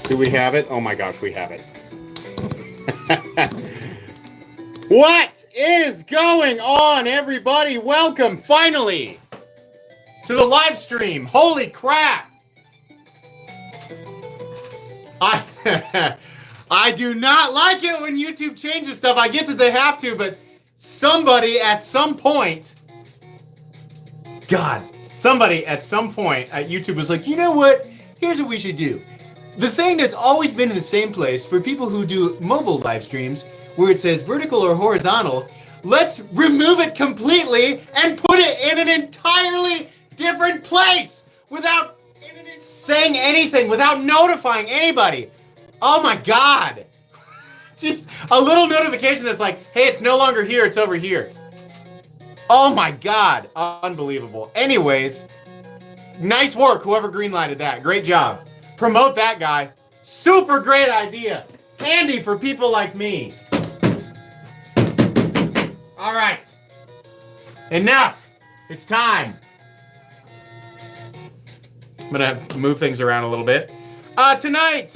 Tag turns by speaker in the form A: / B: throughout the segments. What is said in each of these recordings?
A: Do we have it? Oh my gosh, we have it. What is going on, everybody? Welcome, finally, to the live stream. Holy crap! I do not like it when YouTube changes stuff. I get that they have to, but somebody at some point at YouTube was like, you know what? Here's what we should do. The thing that's always been in the same place for people who do mobile live streams, where it says vertical or horizontal, let's remove it completely and put it in an entirely different place without saying anything, without notifying anybody. Oh my God. Just a little notification that's like, hey, it's no longer here, it's over here. Oh my God, unbelievable. Anyways, nice work, whoever greenlighted that. Great job. Promote that guy. Super great idea. Handy for people like me. All right. Enough. It's time. I'm gonna move things around a little bit. Tonight,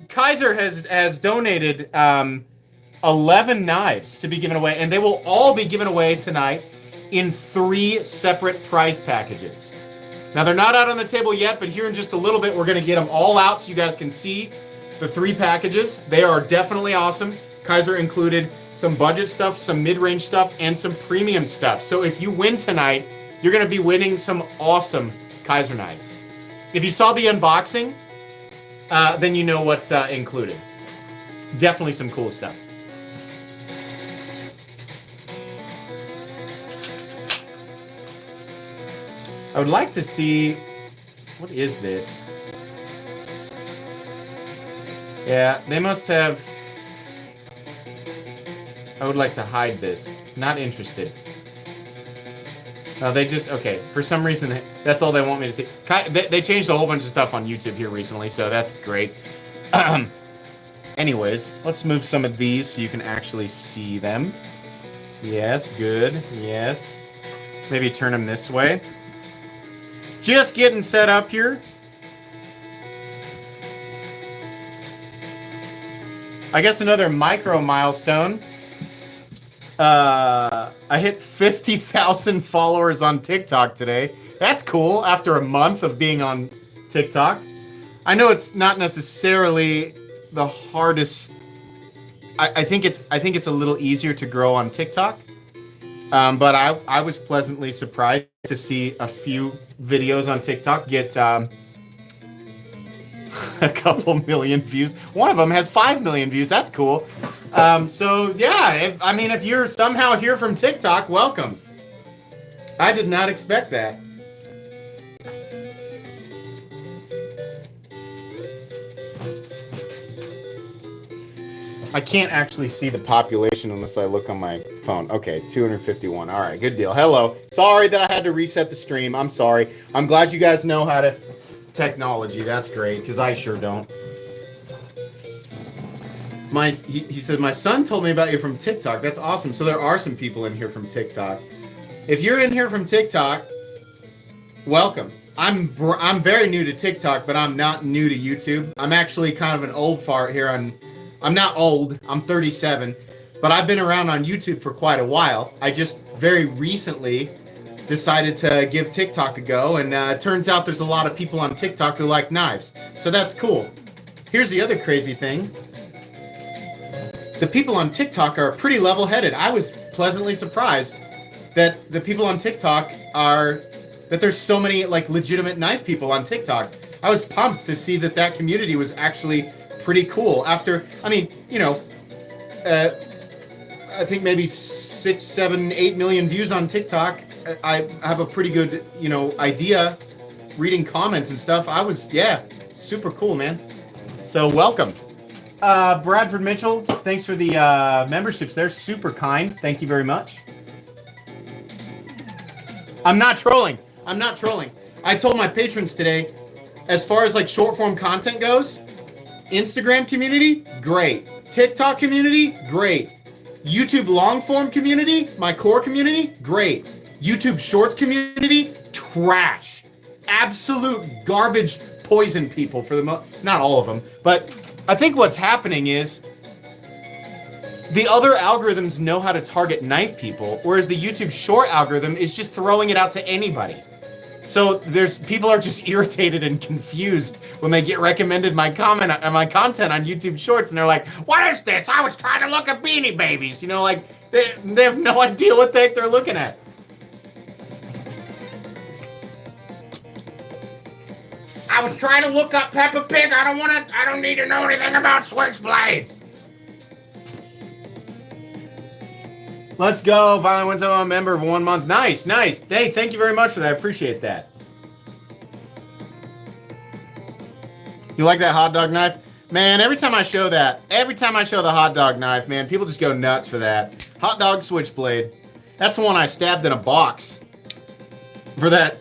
A: Kizer has donated 11 knives to be given away, and they will all be given away tonight in 3 separate prize packages. Now, they're not out on the table yet, but here in just a little bit, we're going to get them all out so you guys can see the 3 packages. They are definitely awesome. Kizer included some budget stuff, some mid-range stuff, and some premium stuff. So if you win tonight, you're going to be winning some awesome Kizer knives. If you saw the unboxing, then you know what's included. Definitely some cool stuff. I would like to see, what is this? Yeah, they must have, I would like to hide this. Not interested. They just, okay, for some reason, that's all they want me to see. They changed a whole bunch of stuff on YouTube here recently, so that's great. Anyways, let's move some of these so you can actually see them. Yes, good, yes. Maybe turn them this way. Just getting set up here. I guess another micro milestone. I hit 50,000 followers on TikTok today. That's cool after a month of being on TikTok. I know it's not necessarily the hardest. I think it's a little easier to grow on TikTok. But I was pleasantly surprised to see a few videos on TikTok get a couple million views. One of them has 5 million views. That's cool. So yeah, if you're somehow here from TikTok, welcome. I did not expect that. I can't actually see the population unless I look on my phone. Okay, 251. All right, good deal. Hello. Sorry that I had to reset the stream. I'm sorry. I'm glad you guys know how to technology. That's great, because I sure don't. He says, my son told me about you from TikTok. That's awesome. So there are some people in here from TikTok. If you're in here from TikTok, welcome. I'm very new to TikTok, but I'm not new to YouTube. I'm actually kind of an old fart here on... I'm not old, I'm 37, but I've been around on YouTube for quite a while. I just very recently decided to give TikTok a go, and it turns out there's a lot of people on TikTok who like knives. So that's cool. Here's the other crazy thing. The people on TikTok are pretty level-headed. I was pleasantly surprised that the people on TikTok that there's so many like legitimate knife people on TikTok. I was pumped to see that community was actually pretty cool. After, I think maybe 6, 7, 8 million views on TikTok. I have a pretty good, idea reading comments and stuff. Super cool, man. So welcome. Bradford Mitchell, thanks for the memberships. They're super kind. Thank you very much. I'm not trolling. I told my patrons today, as far as like short form content goes, Instagram community, great. TikTok community, great. YouTube long form community, my core community, great. YouTube shorts community, trash. Absolute garbage poison people for the not all of them, but I think what's happening is the other algorithms know how to target knife people, whereas the YouTube short algorithm is just throwing it out to anybody. So people are just irritated and confused when they get recommended my content on YouTube Shorts, and they're like, "What is this? I was trying to look at Beanie Babies." You know, like they have no idea what the heck they're looking at. I was trying to look up Peppa Pig. I don't need to know anything about switchblades. Let's go. Finally wins I'm a member of 1 month. Nice, nice. Hey, thank you very much for that. I appreciate that. You like that hot dog knife? Man, every time I show the hot dog knife, man, people just go nuts for that. Hot dog switchblade. That's the one I stabbed in a box. For that,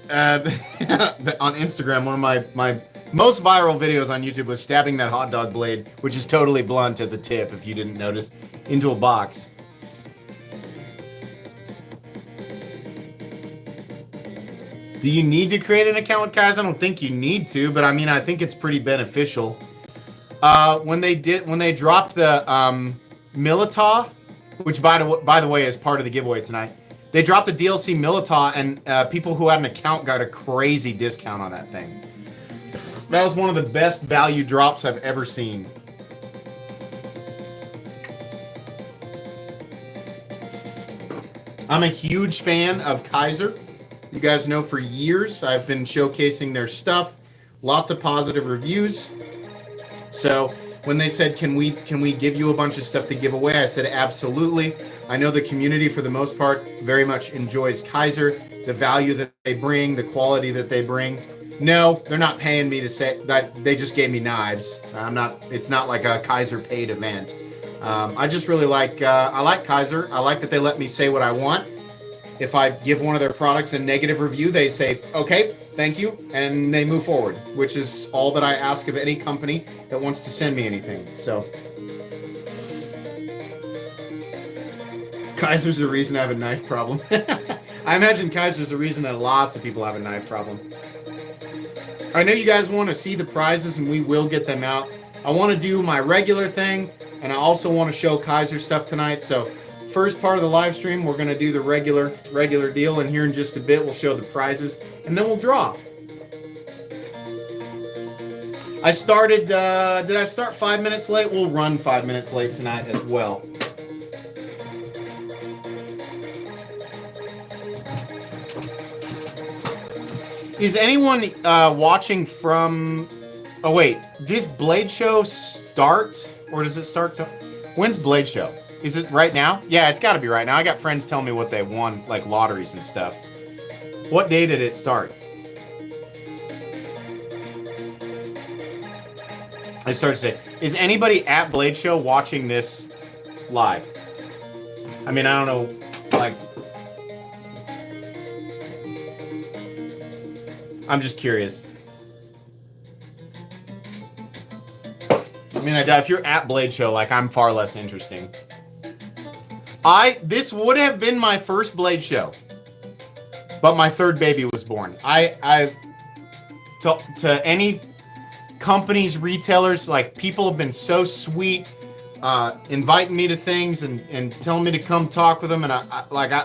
A: on Instagram, one of my most viral videos on YouTube was stabbing that hot dog blade, which is totally blunt at the tip, if you didn't notice, into a box. Do you need to create an account with Kizer? I don't think you need to, but I mean, I think it's pretty beneficial. When they dropped the Milita, which by the way is part of the giveaway tonight, they dropped the DLC Milita, and people who had an account got a crazy discount on that thing. That was one of the best value drops I've ever seen. I'm a huge fan of Kizer. You guys know for years I've been showcasing their stuff, lots of positive reviews. So when they said, can we give you a bunch of stuff to give away, I said absolutely. I know the community for the most part very much enjoys Kizer, the value that they bring, the quality that they bring. No, they're not paying me to say that. They just gave me knives. It's not like a Kizer paid event. I just really like I like Kizer. I like that they let me say what I want. If I give one of their products a negative review, they say, okay, thank you, and they move forward, which is all that I ask of any company that wants to send me anything. So, Kizer's the reason I have a knife problem. I imagine Kizer's the reason that lots of people have a knife problem. I know you guys want to see the prizes, and we will get them out. I want to do my regular thing, and I also want to show Kizer stuff tonight, so first part of the live stream, we're going to do the regular deal, and here in just a bit, we'll show the prizes, and then we'll draw. I started, did I start 5 minutes late? We'll run 5 minutes late tonight as well. Is anyone watching from, oh wait, does Blade Show start, or does it start to, when's Blade Show? Is it right now? Yeah, it's got to be right now. I got friends telling me what they won, like lotteries and stuff. What day did it start? It starts today. Is anybody at Blade Show watching this live? I mean, I don't know, like, I'm just curious. I mean, if you're at Blade Show, like, I'm far less interesting. This would have been my first Blade Show, but my third baby was born. To any companies, retailers, like, people have been so sweet, inviting me to things and telling me to come talk with them, and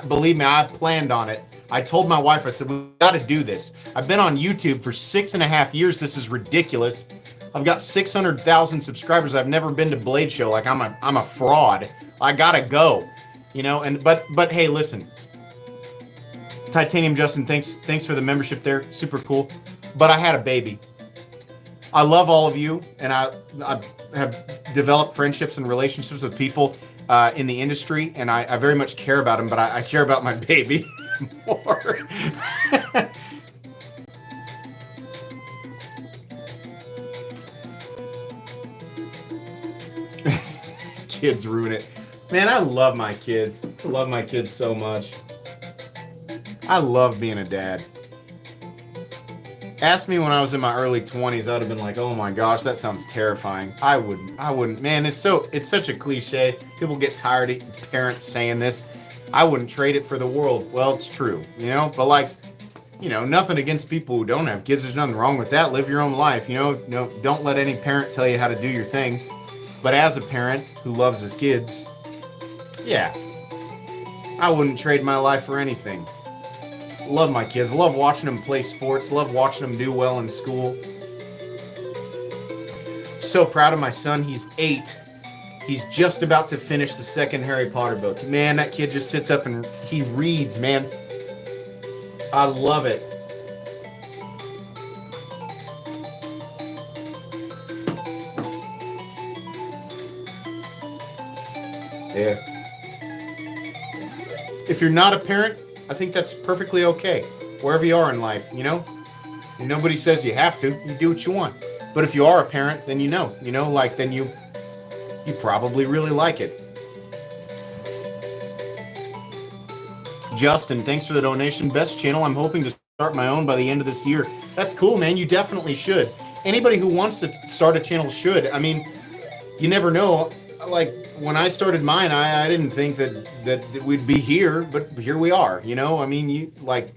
A: believe me, I planned on it. I told my wife, I said, we got to do this. I've been on YouTube for 6.5 years. This is ridiculous. I've got 600,000 subscribers. I've never been to Blade Show. Like, I'm a fraud. I gotta go. You know, but hey, listen. Titanium Justin, thanks for the membership there. Super cool. But I had a baby. I love all of you, and I have developed friendships and relationships with people in the industry, and I very much care about them, but I care about my baby more. Kids ruin it. Man, I love my kids. I love my kids so much. I love being a dad. Ask me when I was in my early 20s, I would have been like, oh my gosh, that sounds terrifying. I wouldn't. Man, it's such a cliche. People get tired of parents saying this. I wouldn't trade it for the world. Well, it's true, you know? But like, you know, nothing against people who don't have kids. There's nothing wrong with that. Live your own life. You know, no, don't let any parent tell you how to do your thing. But as a parent who loves his kids, yeah, I wouldn't trade my life for anything. Love my kids. Love watching them play sports. Love watching them do well in school. So proud of my son. He's 8. He's just about to finish the second Harry Potter book. Man, that kid just sits up and he reads, man. I love it. Yeah. If you're not a parent, I think that's perfectly okay. Wherever you are in life, you know? And nobody says you have to. You do what you want. But if you are a parent, then you know, like then you probably really like it. Justin, thanks for the donation. Best channel. I'm hoping to start my own by the end of this year. That's cool, man. You definitely should. Anybody who wants to start a channel should. I mean, you never know. Like when I started mine, I didn't think that we'd be here, but here we are. You know, I mean, you like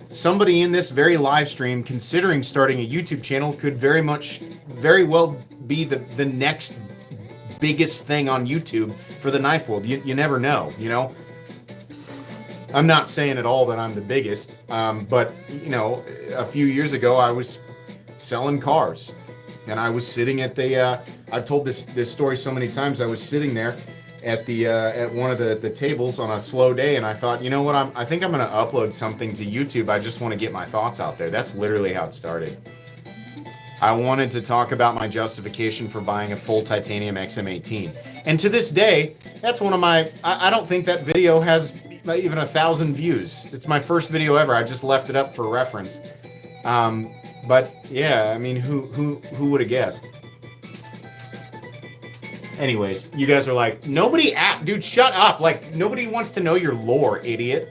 A: somebody in this very live stream considering starting a YouTube channel could very well be the next biggest thing on YouTube for the knife world. You never know, you know. I'm not saying at all that I'm the biggest, but you know, a few years ago I was selling cars, and I was sitting at the. I've told this story so many times. I was sitting there at the at one of the tables on a slow day, and I thought, you know what? I think I'm going to upload something to YouTube. I just want to get my thoughts out there. That's literally how it started. I wanted to talk about my justification for buying a full titanium XM18, and to this day, that's one of my. I don't think that video has even 1,000 views. It's my first video ever. I just left it up for reference. But yeah, I mean, who would have guessed? Anyways, you guys are like, dude, shut up. Like, nobody wants to know your lore, idiot.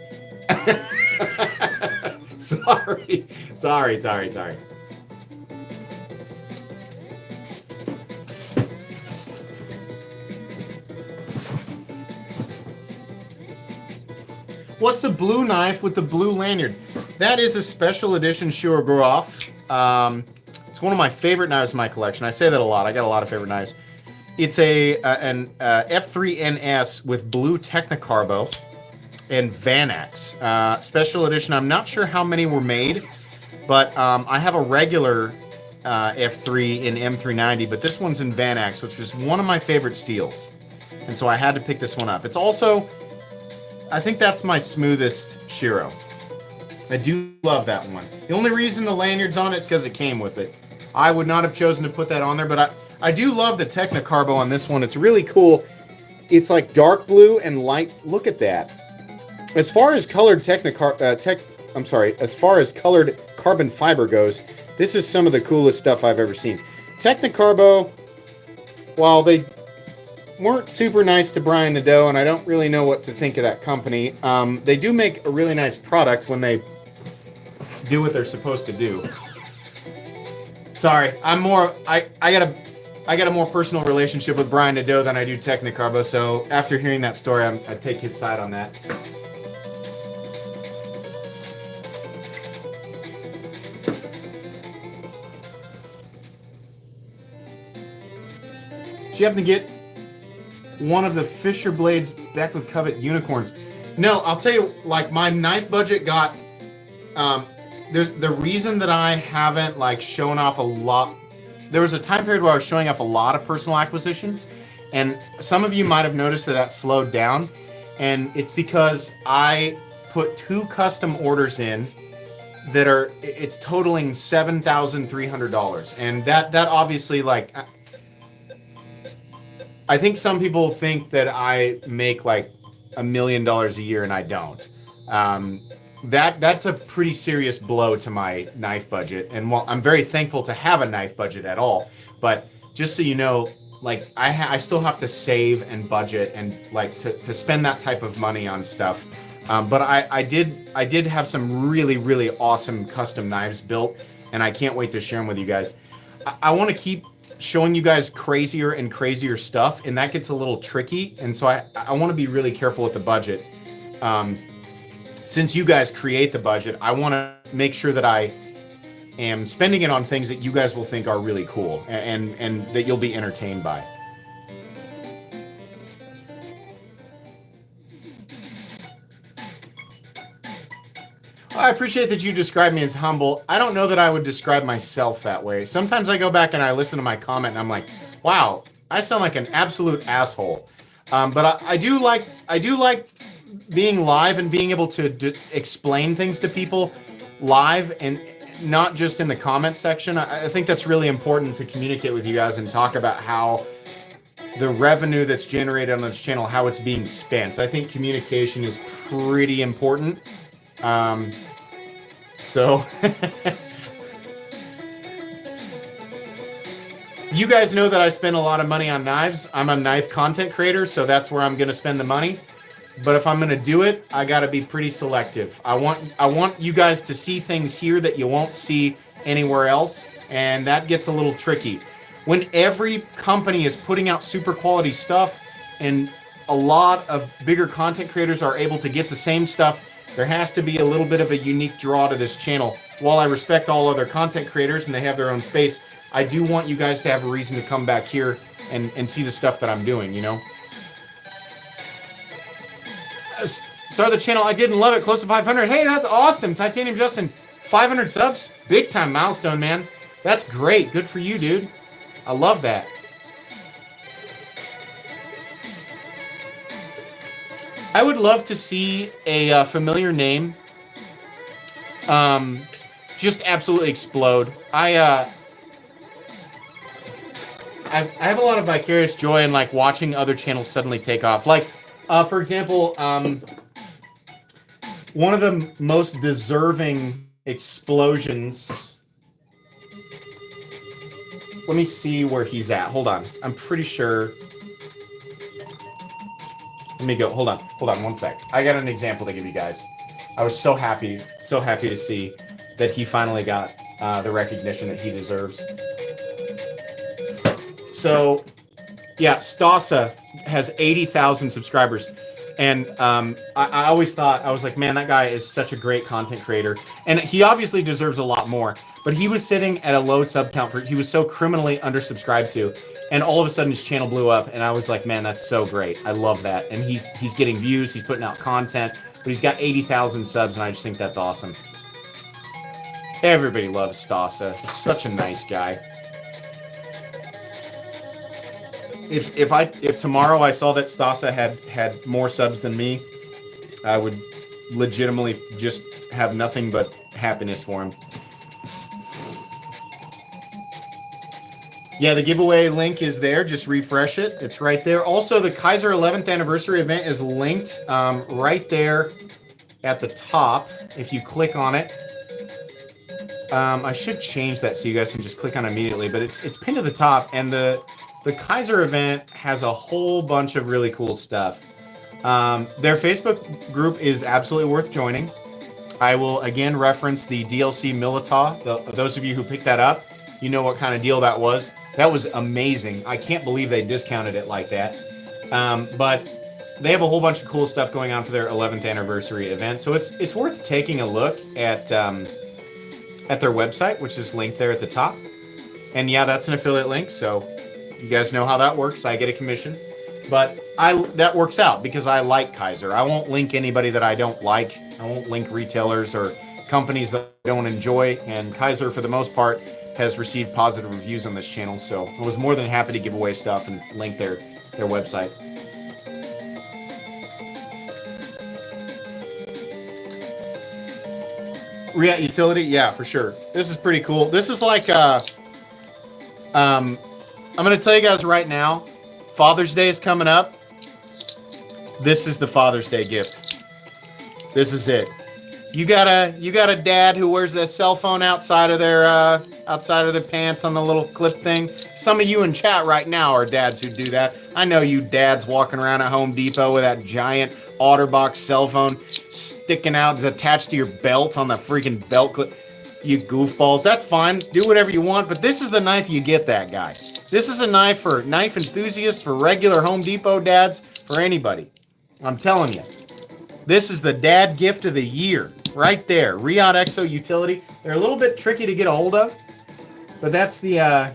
A: Sorry. What's the blue knife with the blue lanyard? That is a special edition Shirogorov. It's one of my favorite knives in my collection. I say that a lot. I got a lot of favorite knives. It's an F3NS with blue Technicarbo and Vanax. Special edition. I'm not sure how many were made, but I have a regular F3 in M390, but this one's in Vanax, which is one of my favorite steels. And so I had to pick this one up. It's also, I think that's my smoothest Shiro. I do love that one. The only reason the lanyard's on it is because it came with it. I would not have chosen to put that on there, but I do love the Technicarbo on this one. It's really cool. It's like dark blue and light. Look at that. As far as colored as far as colored carbon fiber goes, this is some of the coolest stuff I've ever seen. Technicarbo, while they weren't super nice to Brian Nadeau, and I don't really know what to think of that company, they do make a really nice product when they do what they're supposed to do. Sorry, I got a more personal relationship with Brian Nadeau than I do Technicarbo, so after hearing that story, I take his side on that. Do you happen to get one of the Fisher blades back with Covet unicorns? No, I'll tell you, like, my knife budget got, the reason that I haven't, like, shown off a lot, there was a time period where I was showing off a lot of personal acquisitions, and some of you might have noticed that slowed down, and it's because I put 2 custom orders in that it's totaling $7,300, and that obviously, like, I think some people think that I make like $1 million a year, and I don't. That's a pretty serious blow to my knife budget. And while I'm very thankful to have a knife budget at all, but just so you know, like I still have to save and budget and like to spend that type of money on stuff. But I did have some really, really awesome custom knives built, and I can't wait to share them with you guys. I want to keep showing you guys crazier and crazier stuff, and that gets a little tricky, and so I want to be really careful with the budget. since you guys create the budget, I want to make sure that I am spending it on things that you guys will think are really cool and that you'll be entertained by. I appreciate that you describe me as humble. I don't know that I would describe myself that way. Sometimes I go back and I listen to my comment and I'm like, wow, I sound like an absolute asshole. But I do like being live and being able to explain things to people live and not just in the comment section. I think that's really important to communicate with you guys and talk about how the revenue that's generated on this channel, how it's being spent. I think communication is pretty important. So you guys know that I spend a lot of money on knives. I'm a knife content creator, so that's where I'm going to spend the money. But if I'm going to do it, I got to be pretty selective. I want you guys to see things here that you won't see anywhere else, and that gets a little tricky. When every company is putting out super quality stuff and a lot of bigger content creators are able to get the same stuff, there has to be a little bit of a unique draw to this channel. While I respect all other content creators and they have their own space, I do want you guys to have a reason to come back here and see the stuff that I'm doing, you know? Start the channel. I didn't love it. Close to 500. Hey, that's awesome. Titanium Justin, 500 subs. Big time milestone, man. That's great. Good for you, dude. I love that. I would love to see a familiar name just absolutely explode. I have a lot of vicarious joy in like watching other channels suddenly take off. Like, for example, one of the most deserving explosions. Let me see where he's at. Hold on. I'm pretty sure. Let me go. Hold on 1 sec. I got an example to give you guys. I was so happy to see that he finally got the recognition that he deserves. So, yeah, Stasa has 80,000 subscribers. And I always thought, I was like, man, that guy is such a great content creator. And he obviously deserves a lot more. But he was sitting at a low sub count he was so criminally undersubscribed to. And all of a sudden his channel blew up. And I was like, man, that's so great. I love that. And he's getting views, he's putting out content. But he's got 80,000 subs, and I just think that's awesome. Everybody loves Stasa. He's such a nice guy. If tomorrow I saw that Stasa had more subs than me, I would legitimately just have nothing but happiness for him. Yeah, the giveaway link is there. Just refresh it. It's right there. Also, the Kizer 11th anniversary event is linked right there at the top. If you click on it, I should change that so you guys can just click on it immediately. But it's pinned to the top, and the Kizer event has a whole bunch of really cool stuff. Their Facebook group is absolutely worth joining. I will again reference the DLC Milita. Those of you who picked that up, you know what kind of deal that was. That was amazing. I can't believe they discounted it like that. But they have a whole bunch of cool stuff going on for their 11th anniversary event. So it's worth taking a look at their website, which is linked there at the top. And yeah, that's an affiliate link. So you guys know how that works. I get a commission. But that works out because I like Kizer. I won't link anybody that I don't like. I won't link retailers or companies that I don't enjoy. And Kizer, for the most part, has received positive reviews on this channel. So I was more than happy to give away stuff and link their website. React utility? Yeah, for sure. This is pretty cool. This is like, I'm going to tell you guys right now, Father's Day is coming up. This is the Father's Day gift. This is it. You got a dad who wears a cell phone outside of their pants on the little clip thing. Some of you in chat right now are dads who do that. I know you dads walking around at Home Depot with that giant OtterBox cell phone sticking out, is attached to your belt on the freaking belt clip. You goofballs. That's fine. Do whatever you want, but this is the knife you get that guy. This is a knife for knife enthusiasts, for regular Home Depot dads, for anybody. I'm telling you. This is the dad gift of the year. Right there. Riyadh Exo Utility. They're a little bit tricky to get a hold of. But that's the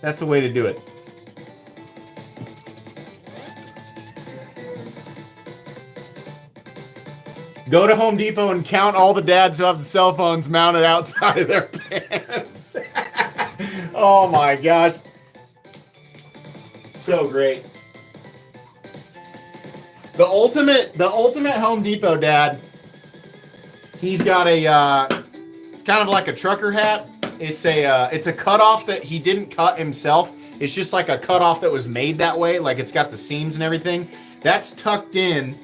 A: way to do it. Go to Home Depot and count all the dads who have the cell phones mounted outside of their pants. Oh my gosh. So great. The ultimate Home Depot dad. He's got it's kind of like a trucker hat. It's a cutoff that he didn't cut himself. It's just like a cutoff that was made that way. Like it's got the seams and everything. That's tucked in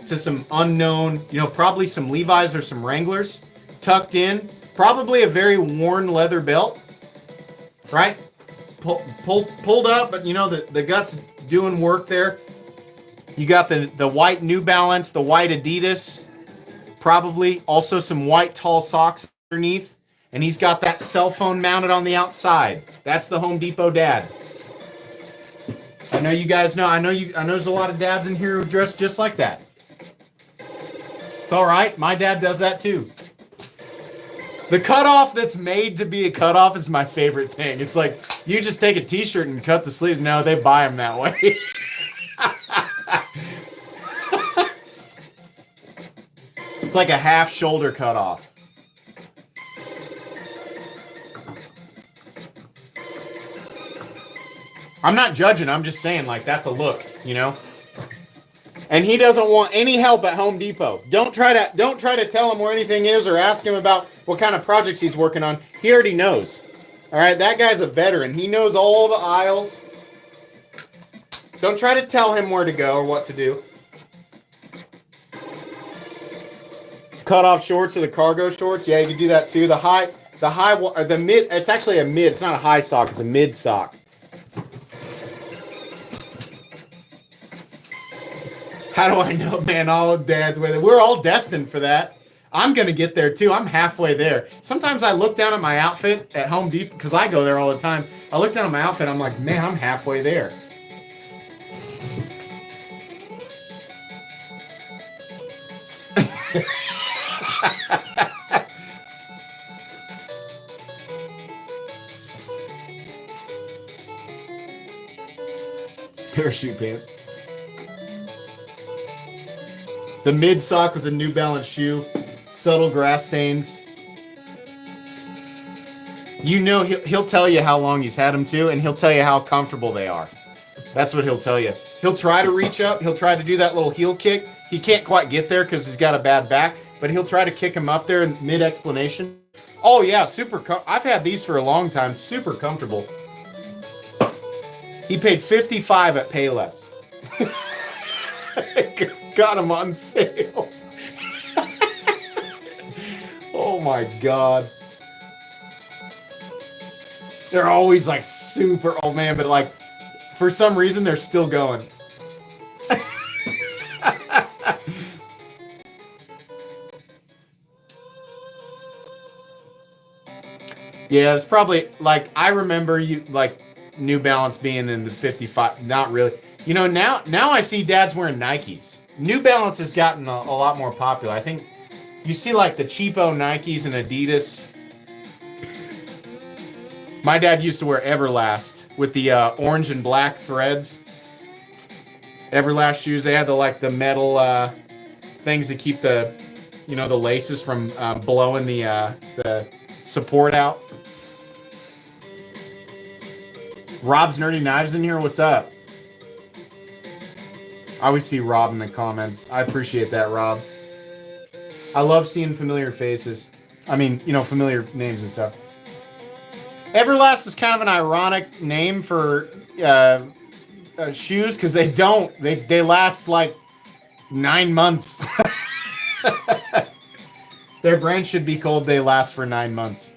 A: to some unknown, probably some Levi's or some Wranglers, tucked in, probably a very worn leather belt, right? Pulled up, but the gut's doing work there. You got the white New Balance, the white Adidas, probably also some white tall socks underneath, and he's got that cell phone mounted on the outside. That's the Home Depot dad. I know you guys know. I know there's a lot of dads in here who dress just like that. It's all right. My dad does that too. The cutoff that's made to be a cutoff is my favorite thing. It's like you just take a t-shirt and cut the sleeves. No, they buy them that way. It's like a half shoulder cutoff. I'm not judging. I'm just saying, like, that's a look, And he doesn't want any help at Home Depot. Don't try to tell him where anything is or ask him about what kind of projects he's working on. He already knows. All right, that guy's a veteran. He knows all the aisles. Don't try to tell him where to go or what to do. Cut off shorts or the cargo shorts. Yeah, you can do that too. The mid. It's actually a mid. It's not a high sock. It's a mid sock. How do I know, man? All dads wear that. We're all destined for that. I'm going to get there, too. I'm halfway there. Sometimes I look down at my outfit at Home Depot, because I go there all the time. I look down at my outfit, I'm like, man, I'm halfway there. Parachute pants. The mid sock with the New Balance shoe, subtle grass stains. He'll tell you how long he's had them too, and he'll tell you how comfortable they are. That's what he'll tell you. He'll try to reach up. He'll try to do that little heel kick. He can't quite get there because he's got a bad back, but he'll try to kick him up there in mid-explanation. Oh yeah, I've had these for a long time. Super comfortable. He paid $55 at Payless. Got them on sale. Oh my God. They're always like super old, man, but like for some reason they're still going. Yeah, it's probably like I remember New Balance being in the 55. Not really. Now I see dads wearing Nikes. New Balance has gotten a lot more popular. I think you see like the cheapo Nikes and Adidas. My dad used to wear Everlast with the orange and black threads. Everlast shoes. They had the metal things to keep the laces from blowing the support out. Rob's Nerdy Knives in here. What's up? I always see Rob in the comments. I appreciate that, Rob. I love seeing familiar faces. I mean, familiar names and stuff. Everlast is kind of an ironic name for shoes because they don't. They last like 9 months. Their brand should be called They Last for 9 Months.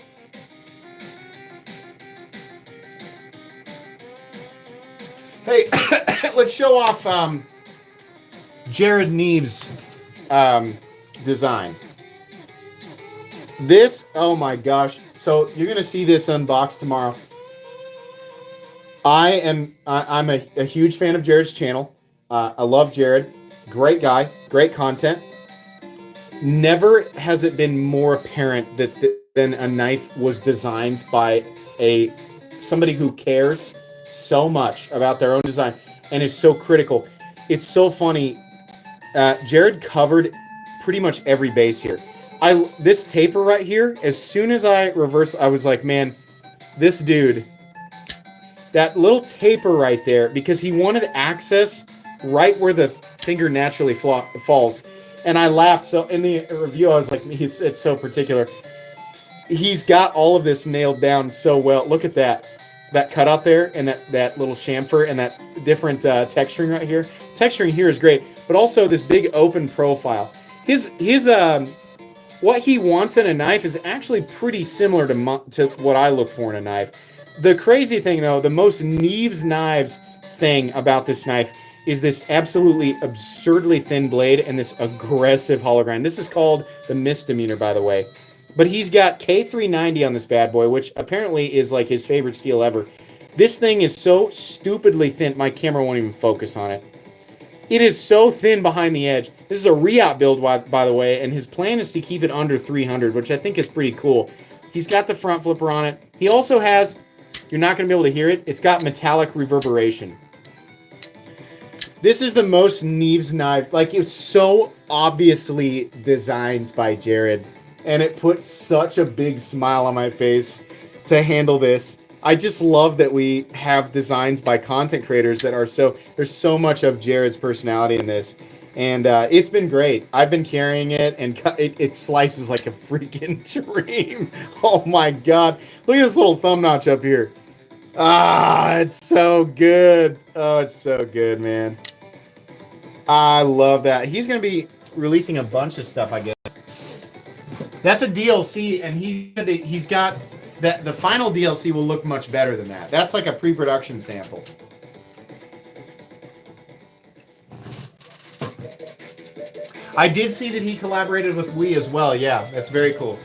A: Hey, let's show off Jared Neve's design. This, oh my gosh. So you're going to see this unboxed tomorrow. I'm a huge fan of Jared's channel. I love Jared. Great guy. Great content. Never has it been more apparent than a knife was designed by somebody who cares so much about their own design and is so critical. It's so funny. Jared covered pretty much every base here. This taper right here, as soon as I reverse, I was like, man, this dude, that little taper right there, because he wanted access right where the finger naturally falls. And I laughed. So in the review, I was like, it's so particular. He's got all of this nailed down so well. Look at that cutout there, and that little chamfer, and that different texturing right here. Texturing here is great, but also this big open profile. His what he wants in a knife is actually pretty similar to what I look for in a knife. The crazy thing, though, the most Neves knives thing about this knife is this absolutely absurdly thin blade and this aggressive hollow grind. This is called the misdemeanor, by the way. But he's got K390 on this bad boy, which apparently is like his favorite steel ever. This thing is so stupidly thin, my camera won't even focus on it. It is so thin behind the edge. This is a re-op build, by the way, and his plan is to keep it under 300, which I think is pretty cool. He's got the front flipper on it. He also has, you're not going to be able to hear it, it's got metallic reverberation. This is the most Neves knife. Like, it's so obviously designed by Jared, and it put such a big smile on my face to handle this. I just love that we have designs by content creators that are there's so much of Jared's personality in this. And it's been great. I've been carrying it, and it slices like a freaking dream. Oh my God. Look at this little thumb notch up here. Ah, it's so good. Oh, it's so good, man. I love that. He's going to be releasing a bunch of stuff, I guess. That's a DLC, and he's got that. The final DLC will look much better than that. That's like a pre-production sample. I did see that he collaborated with Wii as well. Yeah, that's very cool.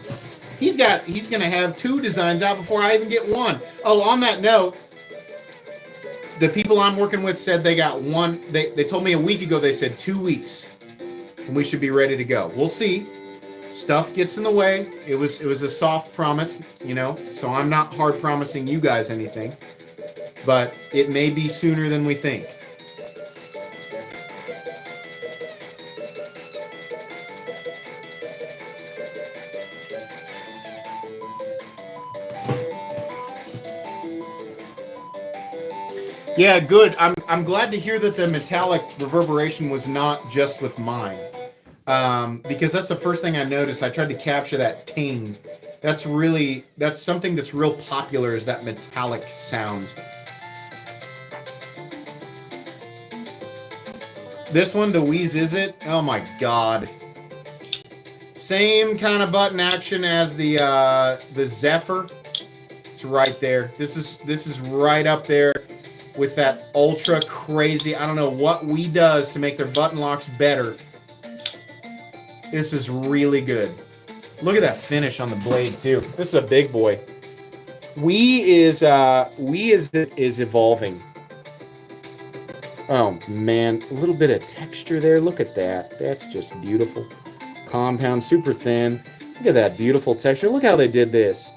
A: He's going to have 2 designs out before I even get one. Oh, on that note, the people I'm working with said they got one. They told me a week ago, they said 2 weeks, and we should be ready to go. We'll see. Stuff gets in the way. It was a soft promise, so I'm not hard promising you guys anything, but it may be sooner than we think. Yeah, good. I'm glad to hear that the metallic reverberation was not just with mine. Because that's the first thing I noticed. I tried to capture that ting. That's something that's real popular, is that metallic sound. This one, the Wheeze Is It? Oh my God. Same kind of button action as the Zephyr. It's right there. This is right up there with that ultra crazy. I don't know what Wii does to make their button locks better. This is really good. Look at that finish on the blade too. This is a big boy. Wii is evolving. Oh man, a little bit of texture there. Look at that. That's just beautiful. Compound, super thin. Look at that beautiful texture. Look how they did this.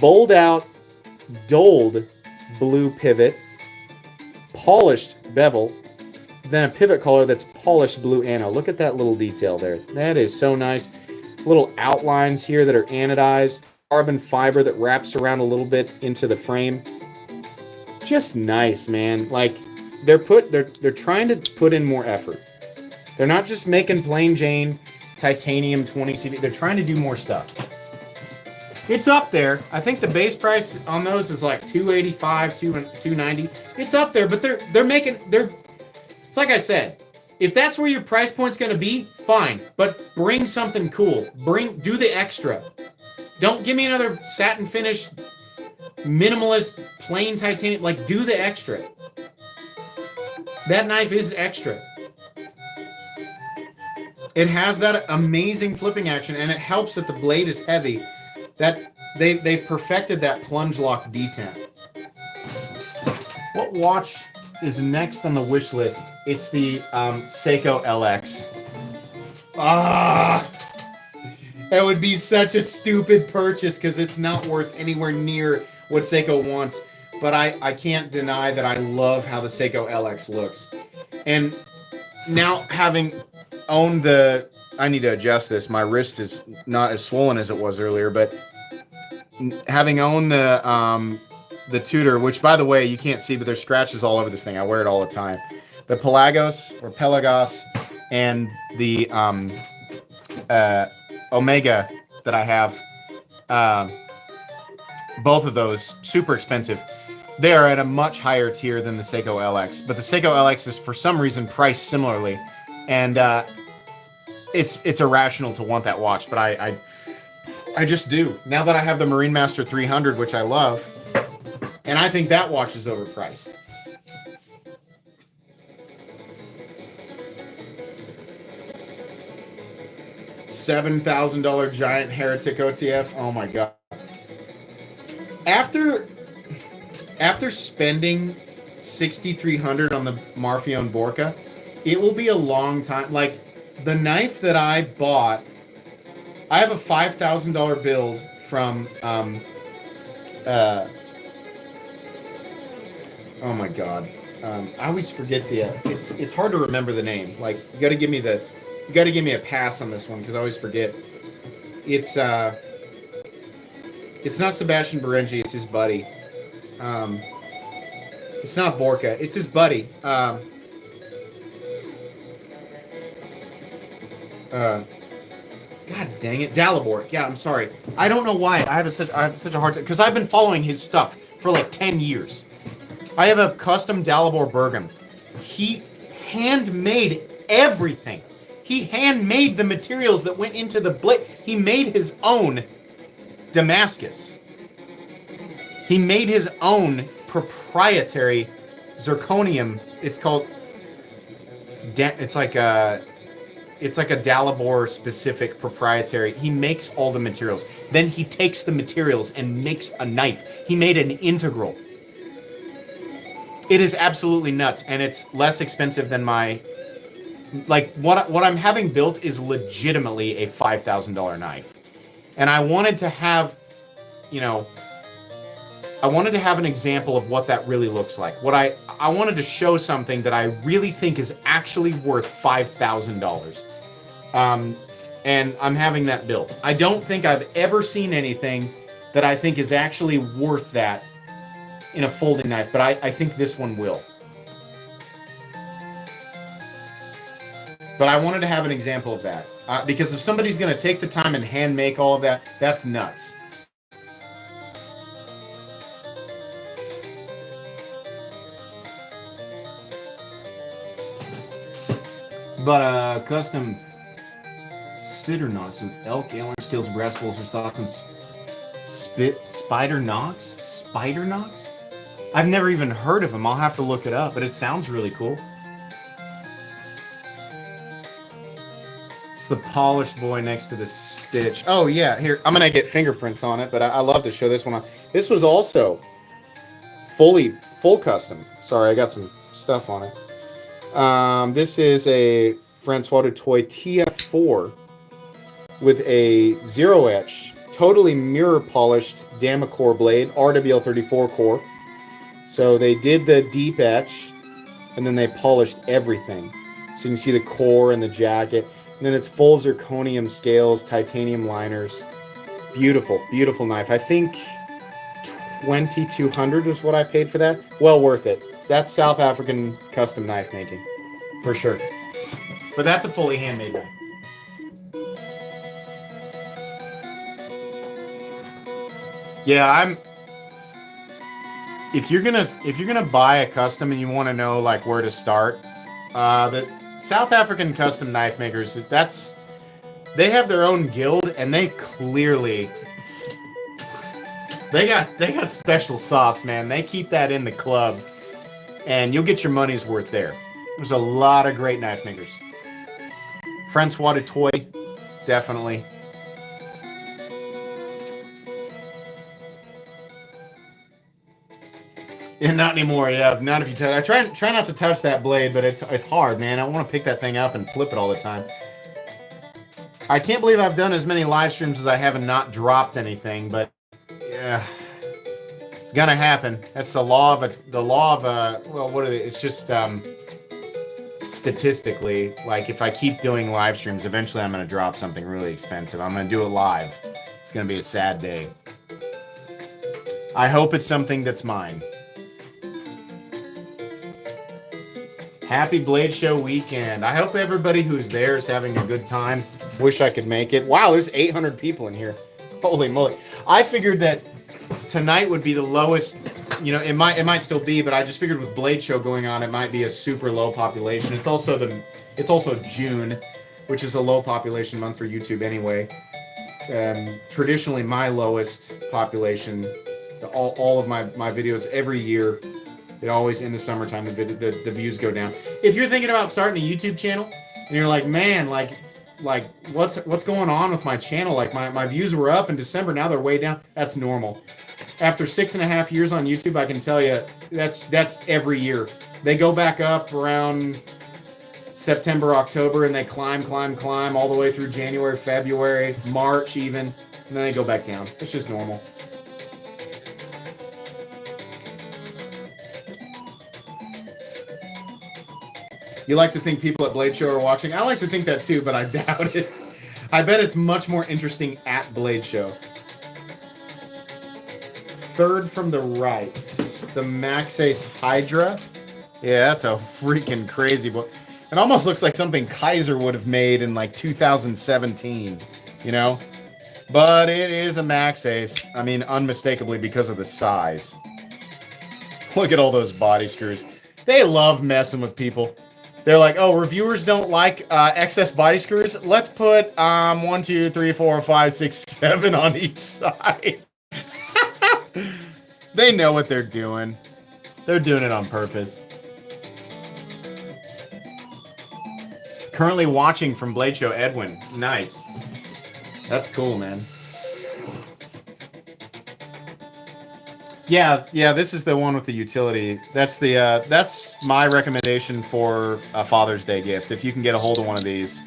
A: Bowled out, doled blue pivot, polished bevel, then a pivot collar that's polished blue anode. Look at that little detail there. That is so nice. Little outlines here that are anodized. Carbon fiber that wraps around a little bit into the frame. Just nice, man. Like, they're trying to put in more effort. They're not just making plain Jane titanium 20 CV. They're trying to do more stuff. It's up there. I think the base price on those is like $285, $290. It's up there, but it's like I said, if that's where your price point's going to be, fine. But bring something cool. Do the extra. Don't give me another satin finish, minimalist, plain titanium. Like, do the extra. That knife is extra. It has that amazing flipping action, and it helps that the blade is heavy. That they perfected that plunge lock detent. What watch is next on the wish list? It's the Seiko LX. That would be such a stupid purchase because it's not worth anywhere near what Seiko wants. But I can't deny that I love how the Seiko LX looks. And now having owned the... I need to adjust this. My wrist is not as swollen as it was earlier, but having owned the Tudor, which by the way, you can't see, but there's scratches all over this thing. I wear it all the time. The Pelagos, and the Omega that I have, both of those, super expensive. They are at a much higher tier than the Seiko LX, but the Seiko LX is for some reason priced similarly, and it's irrational to want that watch, but I just do. Now that I have the Marine Master 300, which I love, and I think that watch is overpriced. $7,000 giant Heretic OTF. Oh my god. After spending $6,300 on the Marfione Borka, it will be a long time. Like, the knife that I bought, I have a $5,000 build from, oh my god. I always forget the, it's hard to remember the name. Like, you gotta give me a pass on this one, because I always forget. It's not Sebastian Berengi, it's his buddy. It's not Borka, it's his buddy. God dang it, Dalibor. Yeah, I'm sorry. I don't know why I have such a hard time, because I've been following his stuff for like 10 years. I have a custom Dalibor Bergam. He handmade everything. He handmade the materials that went into the blade. He made his own Damascus. He made his own proprietary zirconium. It's called... It's like a Dalibor specific proprietary. He makes all the materials. Then he takes the materials and makes a knife. He made an integral. It is absolutely nuts, and it's less expensive than my... Like, what I'm having built is legitimately a $5,000 knife. And I wanted to have, you know... I wanted to have an example of what that really looks like. I wanted to show something that I really think is actually worth $5,000. And I'm having that built. I don't think I've ever seen anything that I think is actually worth that in a folding knife, but I think this one will. But I wanted to have an example of that. Because if somebody's going to take the time and hand make all of that, that's nuts. But custom sitter knocks with elk, antler scales, brass bolsters, thoughts, and spider knocks? Spider knocks? I've never even heard of them. I'll have to look it up, but it sounds really cool. It's the polished boy next to the stitch. Oh yeah, here, I'm gonna get fingerprints on it, but I love to show this one off. This was also full custom. Sorry, I got some stuff on it. This is a Francois Dutoy TF4 with a zero etch, totally mirror polished Damacore blade, RWL34 core. So they did the deep etch, and then they polished everything. So you can see the core and the jacket. And then it's full zirconium scales, titanium liners. Beautiful, beautiful knife. I think $2,200 is what I paid for that. Well worth it. That's South African custom knife making, for sure. But that's a fully handmade knife. Yeah, if you're gonna buy a custom and you want to know like where to start, the South African custom knife makers, they have their own guild, and they clearly they got special sauce, man. They keep that in the club, and you'll get your money's worth there. There's a lot of great knife makers. Francois Dutoy, definitely. Yeah, not anymore. Yeah, not if you touch. I try not to touch that blade, but it's hard, man. I want to pick that thing up and flip it all the time. I can't believe I've done as many live streams as I have and not dropped anything, but yeah, it's gonna happen. That's the law of well, what are they? It's just statistically, like if I keep doing live streams, eventually I'm gonna drop something really expensive. I'm gonna do it live. It's gonna be a sad day. I hope it's something that's mine. Happy Blade Show weekend. I hope everybody who's there is having a good time. Wish I could make it. Wow, there's 800 people in here. Holy moly. I figured that tonight would be the lowest, you know, it might still be, but I just figured with Blade Show going on, it might be a super low population. It's also June, which is a low population month for YouTube anyway. Traditionally my lowest population, all of my videos every year, it always in the summertime the views go down. If you're thinking about starting a YouTube channel and you're like, man, like what's going on with my channel? Like my views were up in December, now they're way down. That's normal. After 6.5 years on YouTube, I can tell you that's every year. They go back up around September, October, and they climb all the way through January, February, March even, and then they go back down. It's just normal. You like to think people at Blade Show are watching? I like to think that too, but I doubt it. I bet it's much more interesting at Blade Show. Third from the right, the Max Ace Hydra. Yeah, that's a freaking crazy book. It almost looks like something Kizer would have made in like 2017, you know? But it is a Max Ace. I mean, unmistakably because of the size. Look at all those body screws. They love messing with people. They're like, oh, reviewers don't like excess body screws. Let's put 1, 2, 3, 4, 5, 6, 7 on each side. They know what they're doing. They're doing it on purpose. Currently watching from Blade Show, Edwin. Nice. That's cool, man. Yeah, this is the one with the utility. That's my recommendation for a Father's Day gift. If you can get a hold of one of these,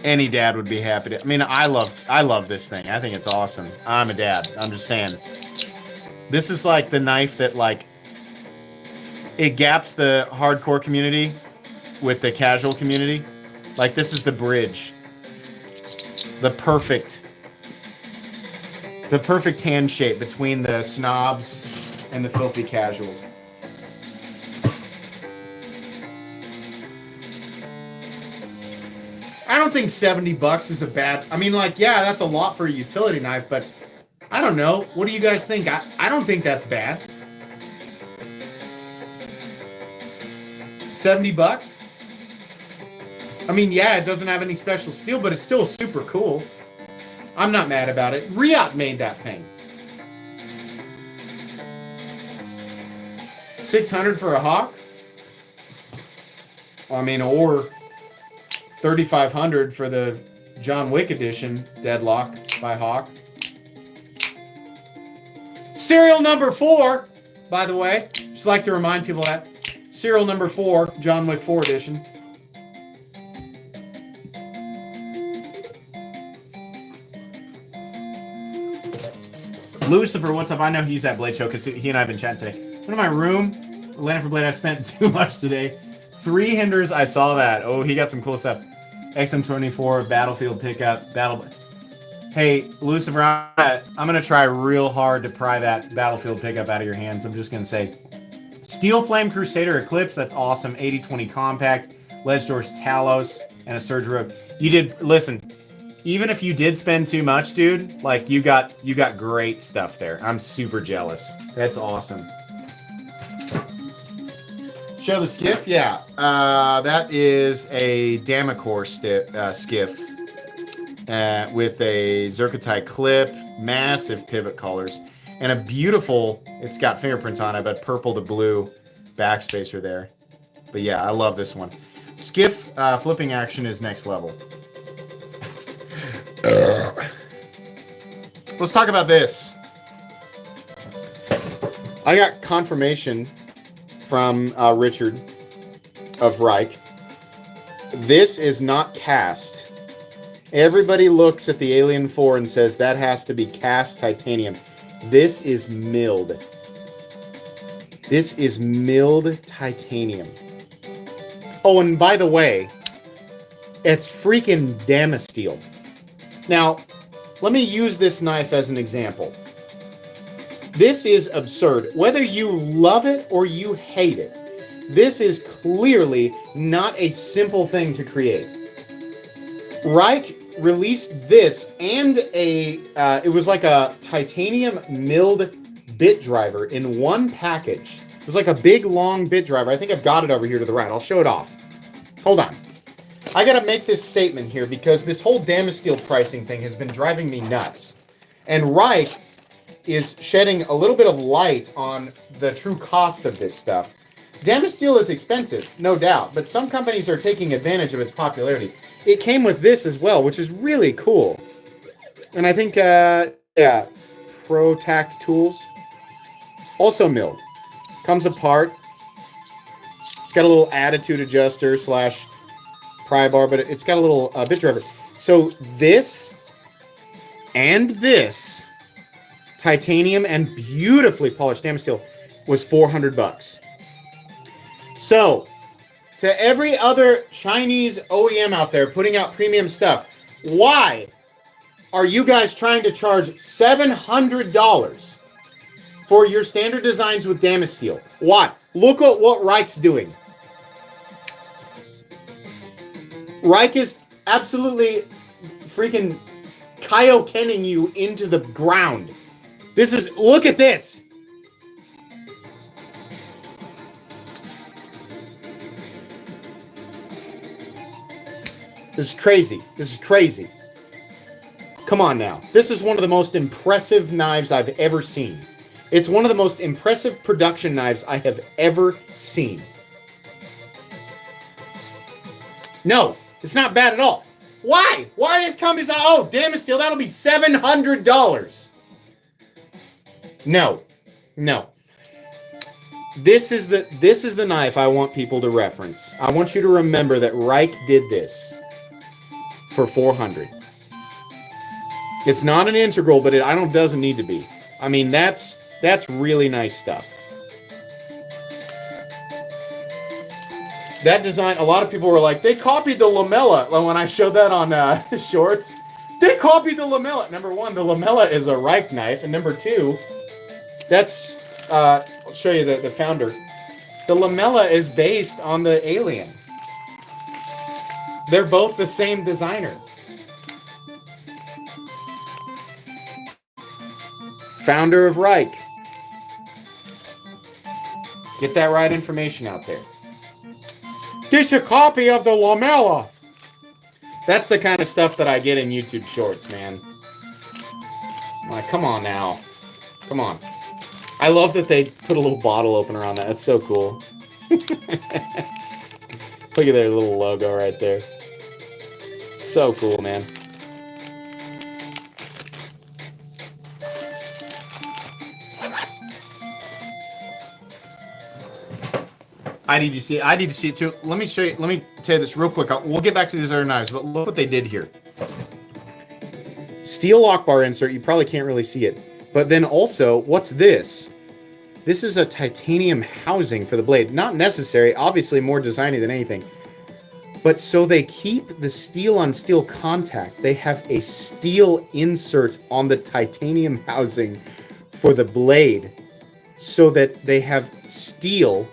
A: any dad would be happy to. I mean, I love this thing. I think it's awesome. I'm a dad. I'm just saying. This is like the knife that like it gaps the hardcore community with the casual community. Like this is the bridge. The perfect hand shape between the snobs and the filthy casuals. I don't think $70 is a bad... I mean, like, yeah, that's a lot for a utility knife, but I don't know. What do you guys think? I don't think that's bad. $70? I mean, yeah, it doesn't have any special steel, but it's still super cool. I'm not mad about it. Riot made that thing. $600 for a Hawk? I mean, or $3,500 for the John Wick edition Deadlock by Hawk. Serial number 4, by the way. Just like to remind people that. Serial number 4, John Wick 4 edition. Lucifer, what's up? I know he's at Blade Show because he and I have been chatting today. Went to my room. Landed for Blade. I spent too much today. 3 hinders. I saw that. Oh, he got some cool stuff. XM24 Battlefield pickup. Hey, Lucifer, I'm gonna try real hard to pry that Battlefield pickup out of your hands. I'm just gonna say, Steel Flame Crusader Eclipse. That's awesome. 8020 compact. Ledge doors Talos and a Surge Rogue. You did listen. Even if you did spend too much, dude, like you got great stuff there. I'm super jealous. That's awesome. Show the skiff? Yeah. That is a Damacor skiff with a Zerkatite clip, massive pivot collars, and a beautiful, it's got fingerprints on it, but purple to blue backspacer there. But yeah, I love this one. Skiff flipping action is next level. Let's talk about this. I got confirmation from Richard of Reich. This is not cast. Everybody looks at the Alien 4 and says that has to be cast titanium. This is milled. This is milled titanium. Oh, and by the way, it's freaking Damasteel. Now, let me use this knife as an example. This is absurd. Whether you love it or you hate it, this is clearly not a simple thing to create. Reich released this and it was like a titanium milled bit driver in one package. It was like a big, long bit driver. I think I've got it over here to the right. I'll show it off. Hold on. I gotta make this statement here because this whole Damasteel pricing thing has been driving me nuts. And Reich is shedding a little bit of light on the true cost of this stuff. Damasteel is expensive, no doubt, but some companies are taking advantage of its popularity. It came with this as well, which is really cool. And I think, yeah, Pro Tact Tools. Also milled. Comes apart. It's got a little attitude adjuster slash pry bar, but it's got a little bit driver. So this and this titanium and beautifully polished Damasteel was $400. So, to every other Chinese OEM out there putting out premium stuff, why are you guys trying to charge $700 for your standard designs with Damasteel? Why? Look at what Reich's doing. Reich is absolutely freaking Kaiokening you into the ground. This is, look at this. This is crazy. This is crazy. Come on now. This is one of the most impressive knives I've ever seen. It's one of the most impressive production knives I have ever seen. No, it's not bad at all. Why? Why is companies, oh, Damasteel, that'll be $700. No. No. This is the knife I want people to reference. I want you to remember that Reich did this for $400. It's not an integral, but it doesn't need to be. I mean, that's really nice stuff. That design, a lot of people were like, they copied the lamella. When I showed that on shorts, they copied the lamella. Number one, the lamella is a Reich knife, and number two, that's I'll show you the founder. The lamella is based on the Alien. They're both the same designer. Founder of Reich. Get that right information out there. This a copy of the lamella. That's the kind of stuff that I get in YouTube Shorts, man. Like, come on now. Come on. I love that they put a little bottle opener on that. That's so cool. Look at their little logo right there. So cool, man. I need to see it too. Let me show you. Let me tell you this real quick. We'll get back to these other knives, but look what they did here. Steel lock bar insert. You probably can't really see it. But then also, what's this? This is a titanium housing for the blade. Not necessary. Obviously more designy than anything. But so they keep the steel on steel contact. They have a steel insert on the titanium housing for the blade so that they have steel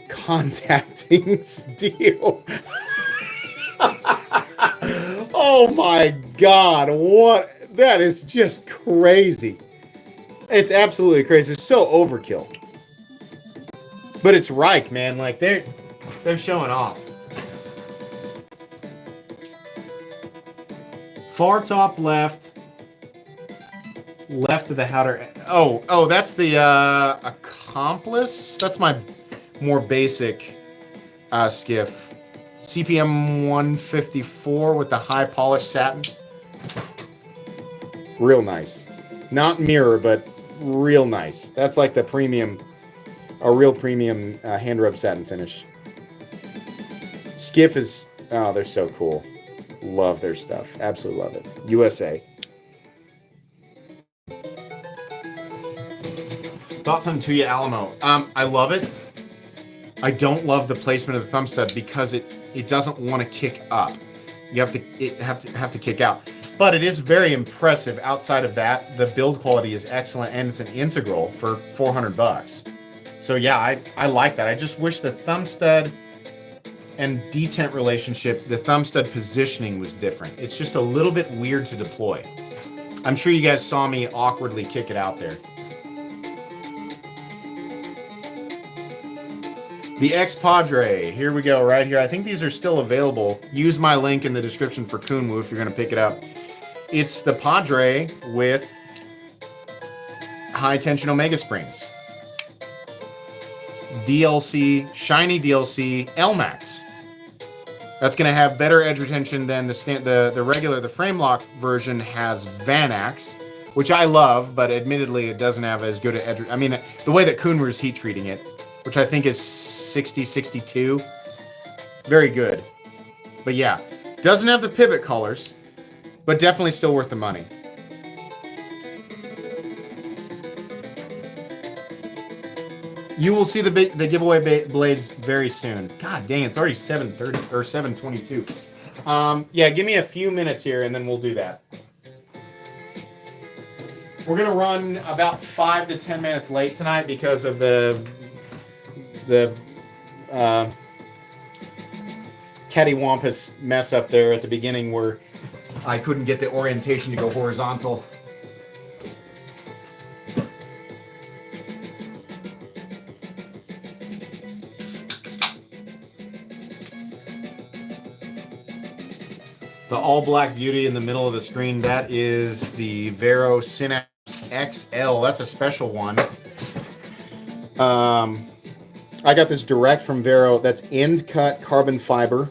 A: contacting steel. Oh my God, what? That is just crazy. It's absolutely crazy. It's so overkill. But it's Reich, man. Like, they're showing off. Far top left. Left of the Howder. Oh, that's the Accomplice. That's my more basic skiff. CPM 154 with the high polished satin. Real nice. Not mirror, but real nice. That's like the premium, a real premium hand rub satin finish. Skiff is, oh, they're so cool. Love their stuff. Absolutely love it. USA. Thoughts on Tuya Alamo? I love it. I don't love the placement of the thumb stud because it doesn't want to kick up. You have to kick out. But it is very impressive. Outside of that, the build quality is excellent, and it's an integral for $400. So yeah, I like that. I just wish the thumb stud and detent relationship, the thumb stud positioning was different. It's just a little bit weird to deploy. I'm sure you guys saw me awkwardly kick it out there. The X Padre, here we go, right here. I think these are still available. Use my link in the description for Kunwu if you're gonna pick it up. It's the Padre with high tension Omega Springs. DLC, shiny DLC, LMAX. That's gonna have better edge retention than the regular, the frame lock version has Vanax, which I love, but admittedly it doesn't have as good an edge. I mean, the way that Kunwu is heat treating it, which I think is 60, 62. Very good. But yeah, doesn't have the pivot collars, but definitely still worth the money. You will see the giveaway blades very soon. God dang, it's already 7:30 or 7:22. Yeah, give me a few minutes here and then we'll do that. We're gonna run about 5 to 10 minutes late tonight because of the cattywampus mess up there at the beginning where I couldn't get the orientation to go horizontal. The all-black beauty in the middle of the screen, that is the Vero Synapse XL. That's a special one. I got this direct from Vero. That's end-cut carbon fiber,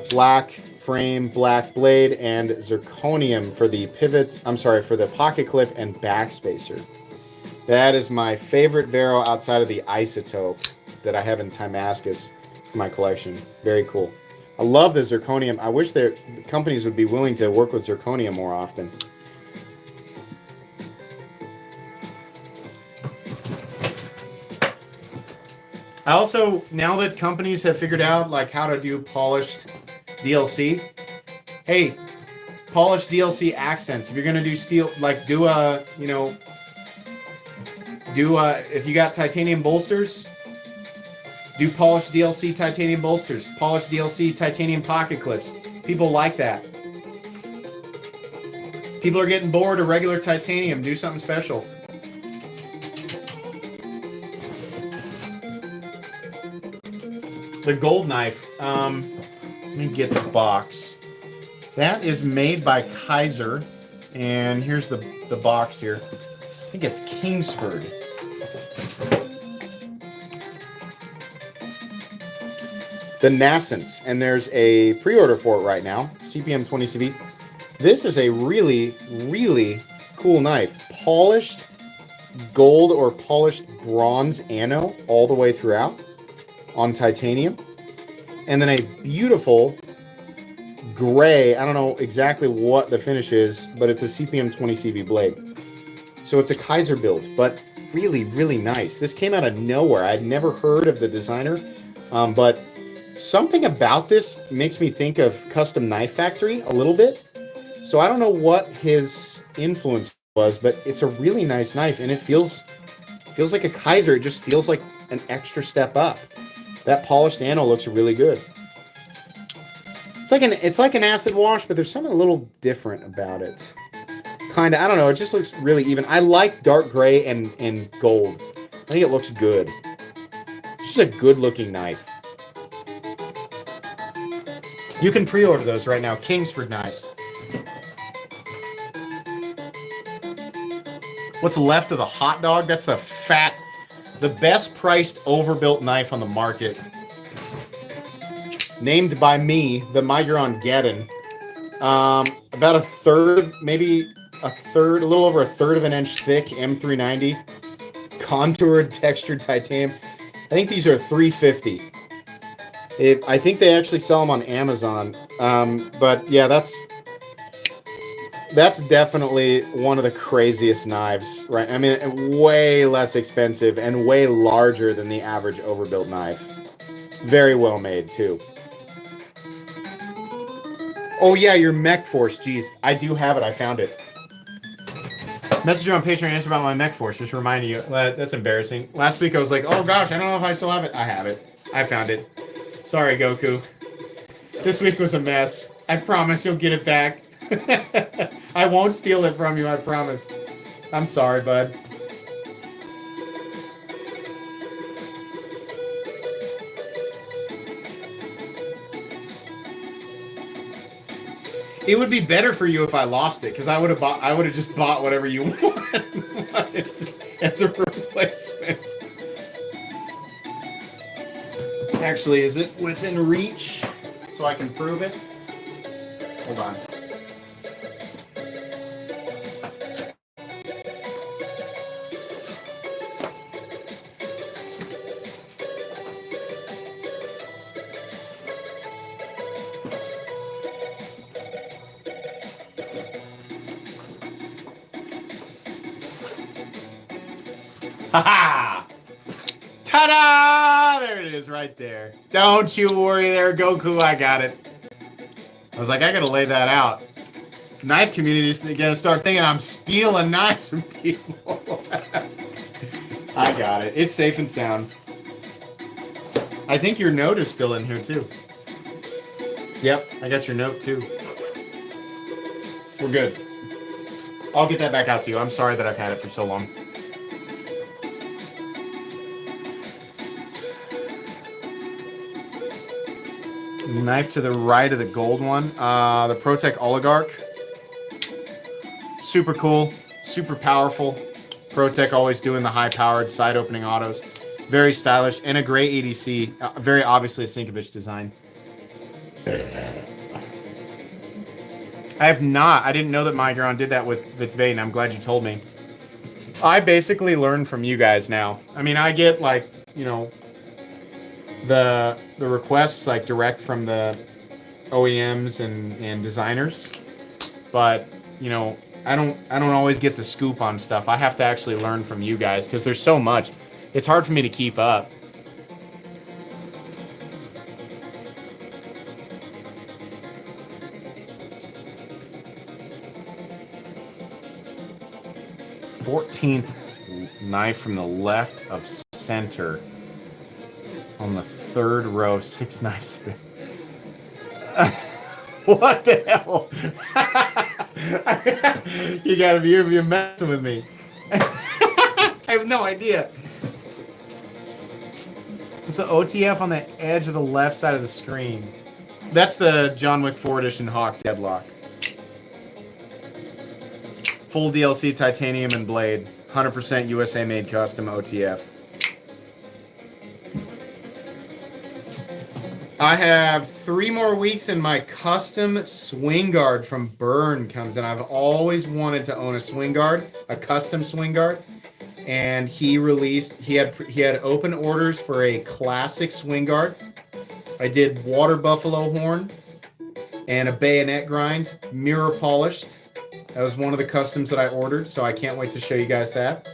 A: black frame, black blade, and zirconium for the pivot. I'm sorry, for the pocket clip and backspacer. That is my favorite Vero outside of the Isotope that I have in Timascus for my collection. Very cool. I love the zirconium. I wish the companies would be willing to work with zirconium more often. I also, now that companies have figured out like how to do polished DLC, hey, polished DLC accents. If you're gonna do steel, like do a, if you got titanium bolsters, do polished DLC titanium bolsters, polished DLC titanium pocket clips. People like that. People are getting bored of regular titanium. Do something special. The gold knife. Let me get the box. That is made by Kizer, and here's the box here. I think it's Kingsford. The Nascence, and there's a pre-order for it right now. CPM 20CV. This is a really, really cool knife. Polished gold or polished bronze ano all the way throughout on titanium. And then a beautiful gray, I don't know exactly what the finish is, but it's a CPM 20CV blade. So it's a Kizer build, but really, really nice. This came out of nowhere. I'd never heard of the designer, but something about this makes me think of Custom Knife Factory a little bit. So I don't know what his influence was, but it's a really nice knife, and it feels like a Kizer. It just feels like an extra step up. That polished ano looks really good. It's like an acid wash, but there's something a little different about it. Kinda, I don't know. It just looks really even. I like dark gray and gold. I think it looks good. It's just a good-looking knife. You can pre-order those right now. Kingsford knives. What's left of the hot dog? That's the best priced overbuilt knife on the market. Named by me, the Migron Geddon. About a third, maybe a little over a third of an inch thick M390. Contoured, textured titanium. I think these are $350. I think they actually sell them on Amazon. But yeah, that's definitely one of the craziest knives, right? I mean, way less expensive and way larger than the average overbuilt knife. Very well made too. Oh yeah, your mech force. Jeez, I do have it. I found it. Message you on Patreon, answer about my mech force. Just reminding you. That's embarrassing. Last week I was like, oh gosh, I don't know if I still have it. I have it. I found it. Sorry, Goku. This week was a mess. I promise you'll get it back. I won't steal it from you, I promise. I'm sorry, bud. It would be better for you if I lost it, because I would have just bought whatever you wanted as a replacement. Actually, is it within reach so I can prove it? Hold on. Ha-ha! Ta-da! There it is right there. Don't you worry there, Goku. I got it. I was like, I gotta lay that out. Knife community is gonna start thinking I'm stealing knives from people. I got it. It's safe and sound. I think your note is still in here too. Yep, I got your note too. We're good. I'll get that back out to you. I'm sorry that I've had it for so long. Knife to the right of the gold one. The ProTech Oligarch. Super cool. Super powerful. ProTech always doing the high-powered side-opening autos. Very stylish. And a gray ADC. Very obviously a Sinkovich design. I have not. I didn't know that Migron did that with Vane. I'm glad you told me. I basically learn from you guys now. I mean, I get, like, you know, the requests like direct from the OEMs and designers, but you know I don't always get the scoop on stuff. I have to actually learn from you guys because there's so much. It's hard for me to keep up. Fourteenth knife from the left of center. On the third row, 6 knives. What the hell? You gotta be you're messing with me. I have no idea. It's the OTF on the edge of the left side of the screen. That's the John Wick 4 Edition Hawk Deadlock. Full DLC titanium and blade. 100% USA made custom OTF. I have 3 more weeks and my custom swing guard from Burn comes in. I've always wanted to own a swing guard, a custom swing guard, and he had open orders for a classic swing guard. I did water buffalo horn and a bayonet grind, mirror polished. That was one of the customs that I ordered, so I can't wait to show you guys that.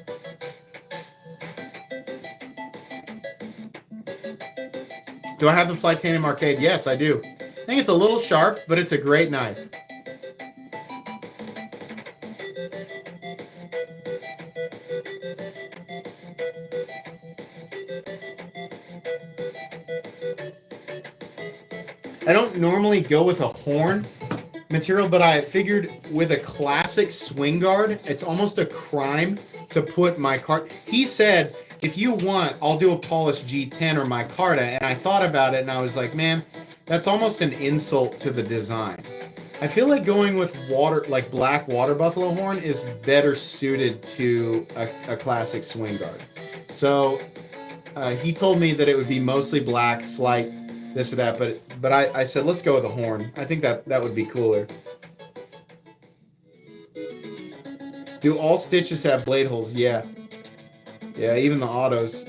A: Do I have the Flytanium Arcade? Yes, I do. I think it's a little sharp, but it's a great knife. I don't normally go with a horn material, but I figured with a classic swing guard, it's almost a crime to put my card. He said, if you want, I'll do a polished G10 or micarta. And I thought about it and I was like, man, that's almost an insult to the design. I feel like going with black water buffalo horn is better suited to a classic swing guard. So he told me that it would be mostly black, slight this or that, but I said, let's go with a horn. I think that would be cooler. Do all stitches have blade holes? Yeah. Yeah, even the autos.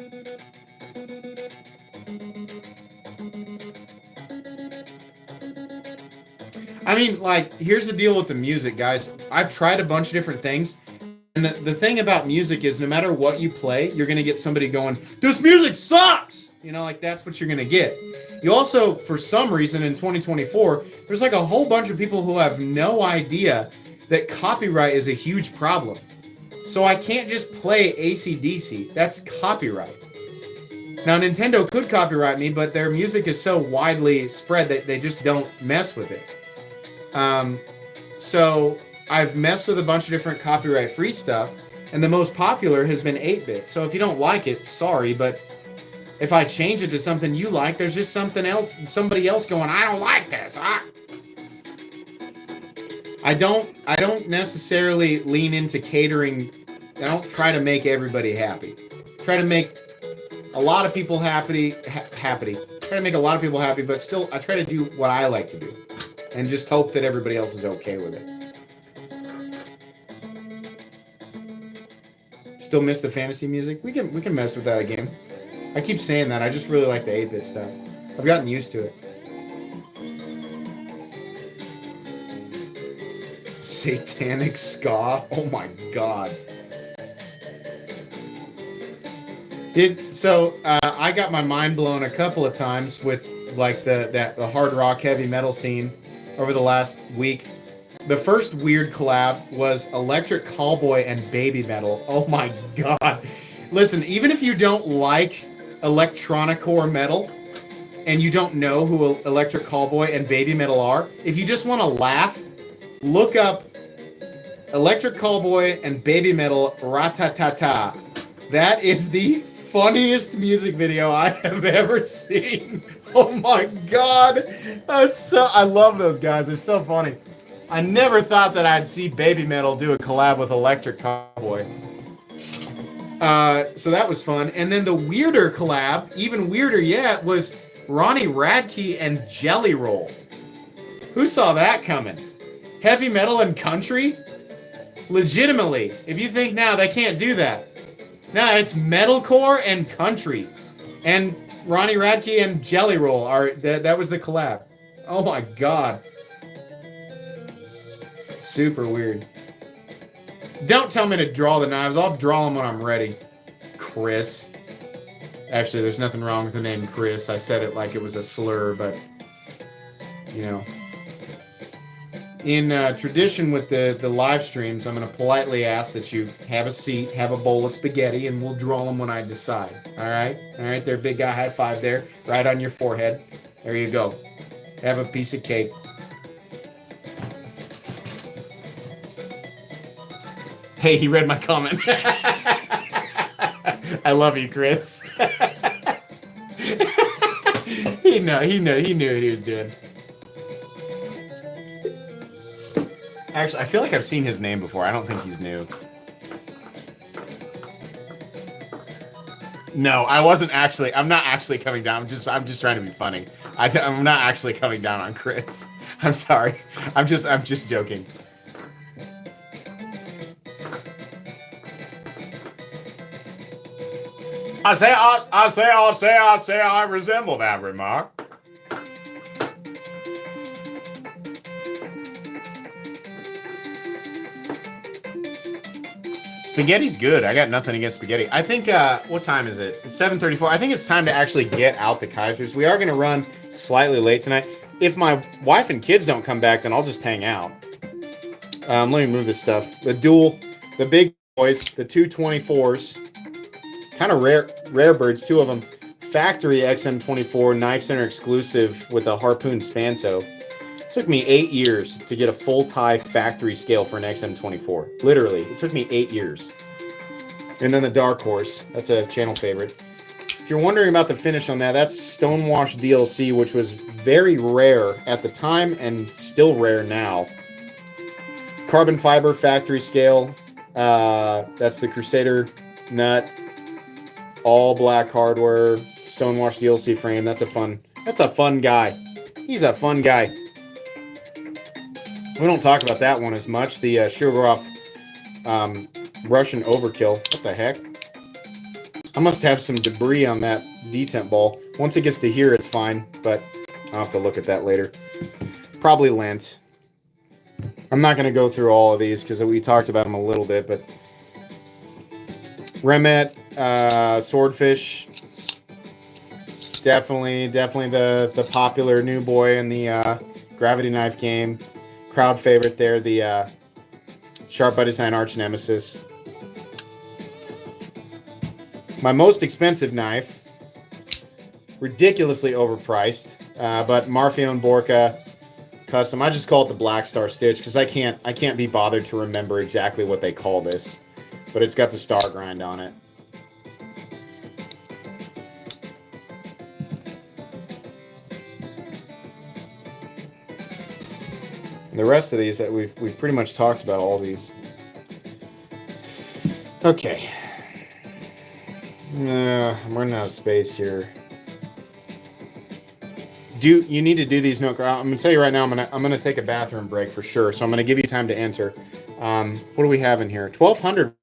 A: I mean, like, here's the deal with the music, guys. I've tried a bunch of different things. And the thing about music is no matter what you play, you're going to get somebody going, this music sucks! You know, like, that's what you're going to get. You also, for some reason, in 2024, there's like a whole bunch of people who have no idea that copyright is a huge problem. So I can't just play AC/DC. That's copyright. Now, Nintendo could copyright me, but their music is so widely spread that they just don't mess with it. So I've messed with a bunch of different copyright-free stuff, and the most popular has been 8-bit. So if you don't like it, sorry, but if I change it to something you like, there's just something else, somebody else going, I don't like this. I don't necessarily lean into catering. I don't try to make everybody happy. Try to make a lot of people happy. Try to make a lot of people happy, but still, I try to do what I like to do, and just hope that everybody else is okay with it. Still miss the fantasy music? We can mess with that again. I keep saying that. I just really like the 8-bit stuff. I've gotten used to it. Satanic ska? Oh my god. I got my mind blown a couple of times with like the hard rock heavy metal scene over the last week. The first weird collab was Electric Callboy and Baby Metal. Oh my god. Listen, even if you don't like electronicore metal and you don't know who Electric Callboy and Baby Metal are, if you just want to laugh, look up Electric Callboy and Baby Metal Ratatata. That is the funniest music video I have ever seen. Oh my god. I love those guys. They're so funny. I never thought that I'd see Baby Metal do a collab with Electric Callboy. So that was fun. And then the weirder collab, even weirder yet, was Ronnie Radke and Jelly Roll. Who saw that coming? Heavy metal and country? Legitimately, if you think now they can't do that. No, it's metalcore and country. And Ronnie Radke and Jelly Roll are that was the collab. Oh my god. Super weird. Don't tell me to draw the knives. I'll draw them when I'm ready. Chris. Actually, there's nothing wrong with the name Chris. I said it like it was a slur, but you know. In tradition with the live streams, I'm going to politely ask that you have a seat, have a bowl of spaghetti, and we'll draw them when I decide. All right? All right, there, big guy, high five there, right on your forehead. There you go. Have a piece of cake. Hey, he read my comment. I love you, Chris. He knew what he was doing. Actually, I feel like I've seen his name before. I don't think he's new. No, I wasn't actually. I'm not actually coming down. I'm just trying to be funny. I'm not actually coming down on Chris. I'm sorry. I'm just joking. I resemble that remark. Spaghetti's good. I got nothing against spaghetti. I think, what time is it? It's 7:34. I think it's time to actually get out the Kizers. We are going to run slightly late tonight. If my wife and kids don't come back, then I'll just hang out. Let me move this stuff. The big boys, the 224s. Kind of rare birds, two of them. Factory XM24 Knife Center exclusive with a Harpoon Spanso. Took me 8 years to get a full tie factory scale for an XM24. Literally, it took me 8 years. And then the Dark Horse, that's a channel favorite. If you're wondering about the finish on that, that's Stonewash DLC, which was very rare at the time and still rare now. Carbon fiber factory scale. That's the Crusader nut. All black hardware. Stonewash DLC frame. That's a fun guy. He's a fun guy. We don't talk about that one as much. The Sugaroff Russian Overkill. What the heck? I must have some debris on that detent ball. Once it gets to here, it's fine, but I'll have to look at that later. Probably lint. I'm not going to go through all of these because we talked about them a little bit, but Remet, Swordfish, definitely the popular new boy in the Gravity Knife game. Crowd favorite there, the Sharp by Design Arch Nemesis. My most expensive knife, ridiculously overpriced, but Marfion Borka custom. I just call it the Black Star Stitch because I can't be bothered to remember exactly what they call this, but it's got the star grind on it. And the rest of these that we've pretty much talked about all these. Okay. I'm running out of space here. You need to do these note. I'm gonna tell you right now. I'm gonna take a bathroom break for sure. So I'm gonna give you time to enter. What do we have in here? 1,200.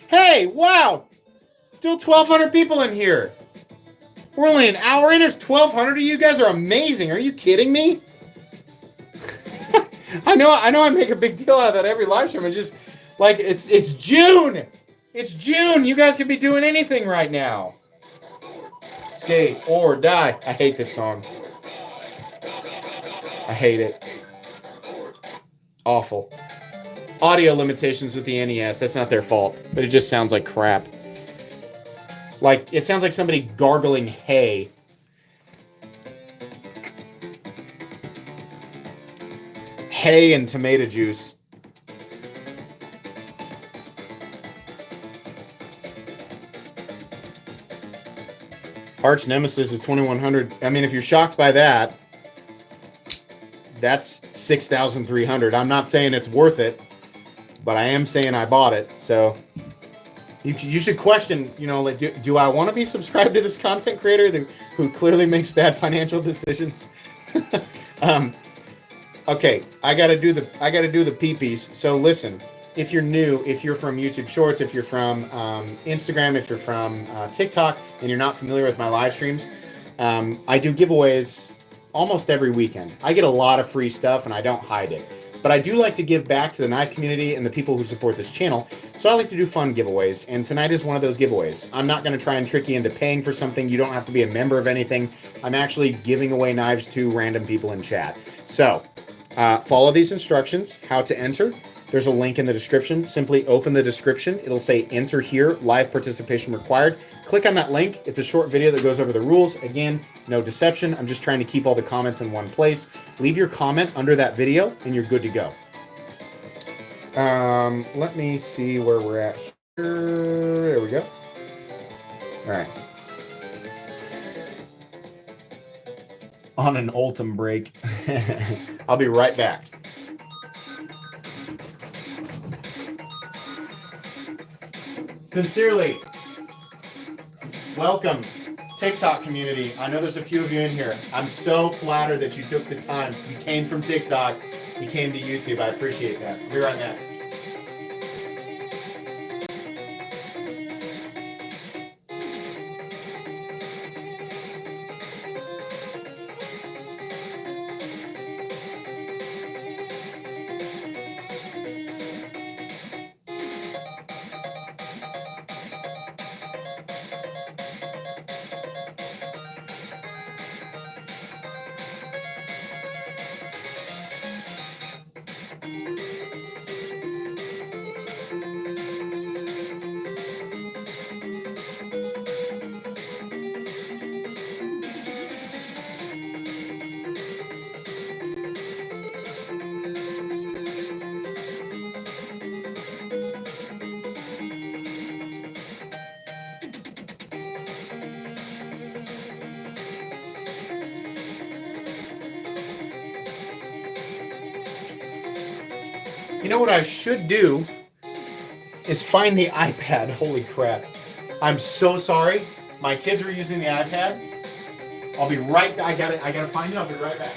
A: Hey, wow! Still 1,200 people in here. We're only an hour in. There's 1,200 of you guys are amazing. Are you kidding me? I know I make a big deal out of that every live stream. It's just like it's June. It's June. You guys could be doing anything right now. Skate or die. I hate this song. I hate it. Awful. Audio limitations with the NES. That's not their fault, but it just sounds like crap. Like it sounds like somebody gargling hay. Hay and tomato juice. Arch Nemesis is 2,100. I mean, if you're shocked by that, that's 6,300. I'm not saying it's worth it, but I am saying I bought it. So you should question, like, do I want to be subscribed to this content creator who clearly makes bad financial decisions? Okay, I gotta do the peepees. So listen, if you're new, if you're from YouTube Shorts, if you're from Instagram, if you're from TikTok, and you're not familiar with my live streams, I do giveaways almost every weekend. I get a lot of free stuff, and I don't hide it. But I do like to give back to the knife community and the people who support this channel, so I like to do fun giveaways, and tonight is one of those giveaways. I'm not going to try and trick you into paying for something. You don't have to be a member of anything. I'm actually giving away knives to random people in chat. So, follow these instructions, how to enter. There's a link in the description. Simply open the description. It'll say enter here, live participation required. Click on that link. It's a short video that goes over the rules. Again, no deception. I'm just trying to keep all the comments in one place. Leave your comment under that video and you're good to go. Let me see where we're at here. There we go. All right. On an ultim break. I'll be right back. Sincerely, welcome, TikTok community. I know there's a few of you in here. I'm so flattered that you took the time. You came from TikTok. You came to YouTube. I appreciate that. I'll be right back. You know what I should do is find the iPad. Holy crap. I'm so sorry. My kids were using the iPad. I'll be right back. I gotta find it. I'll be right back.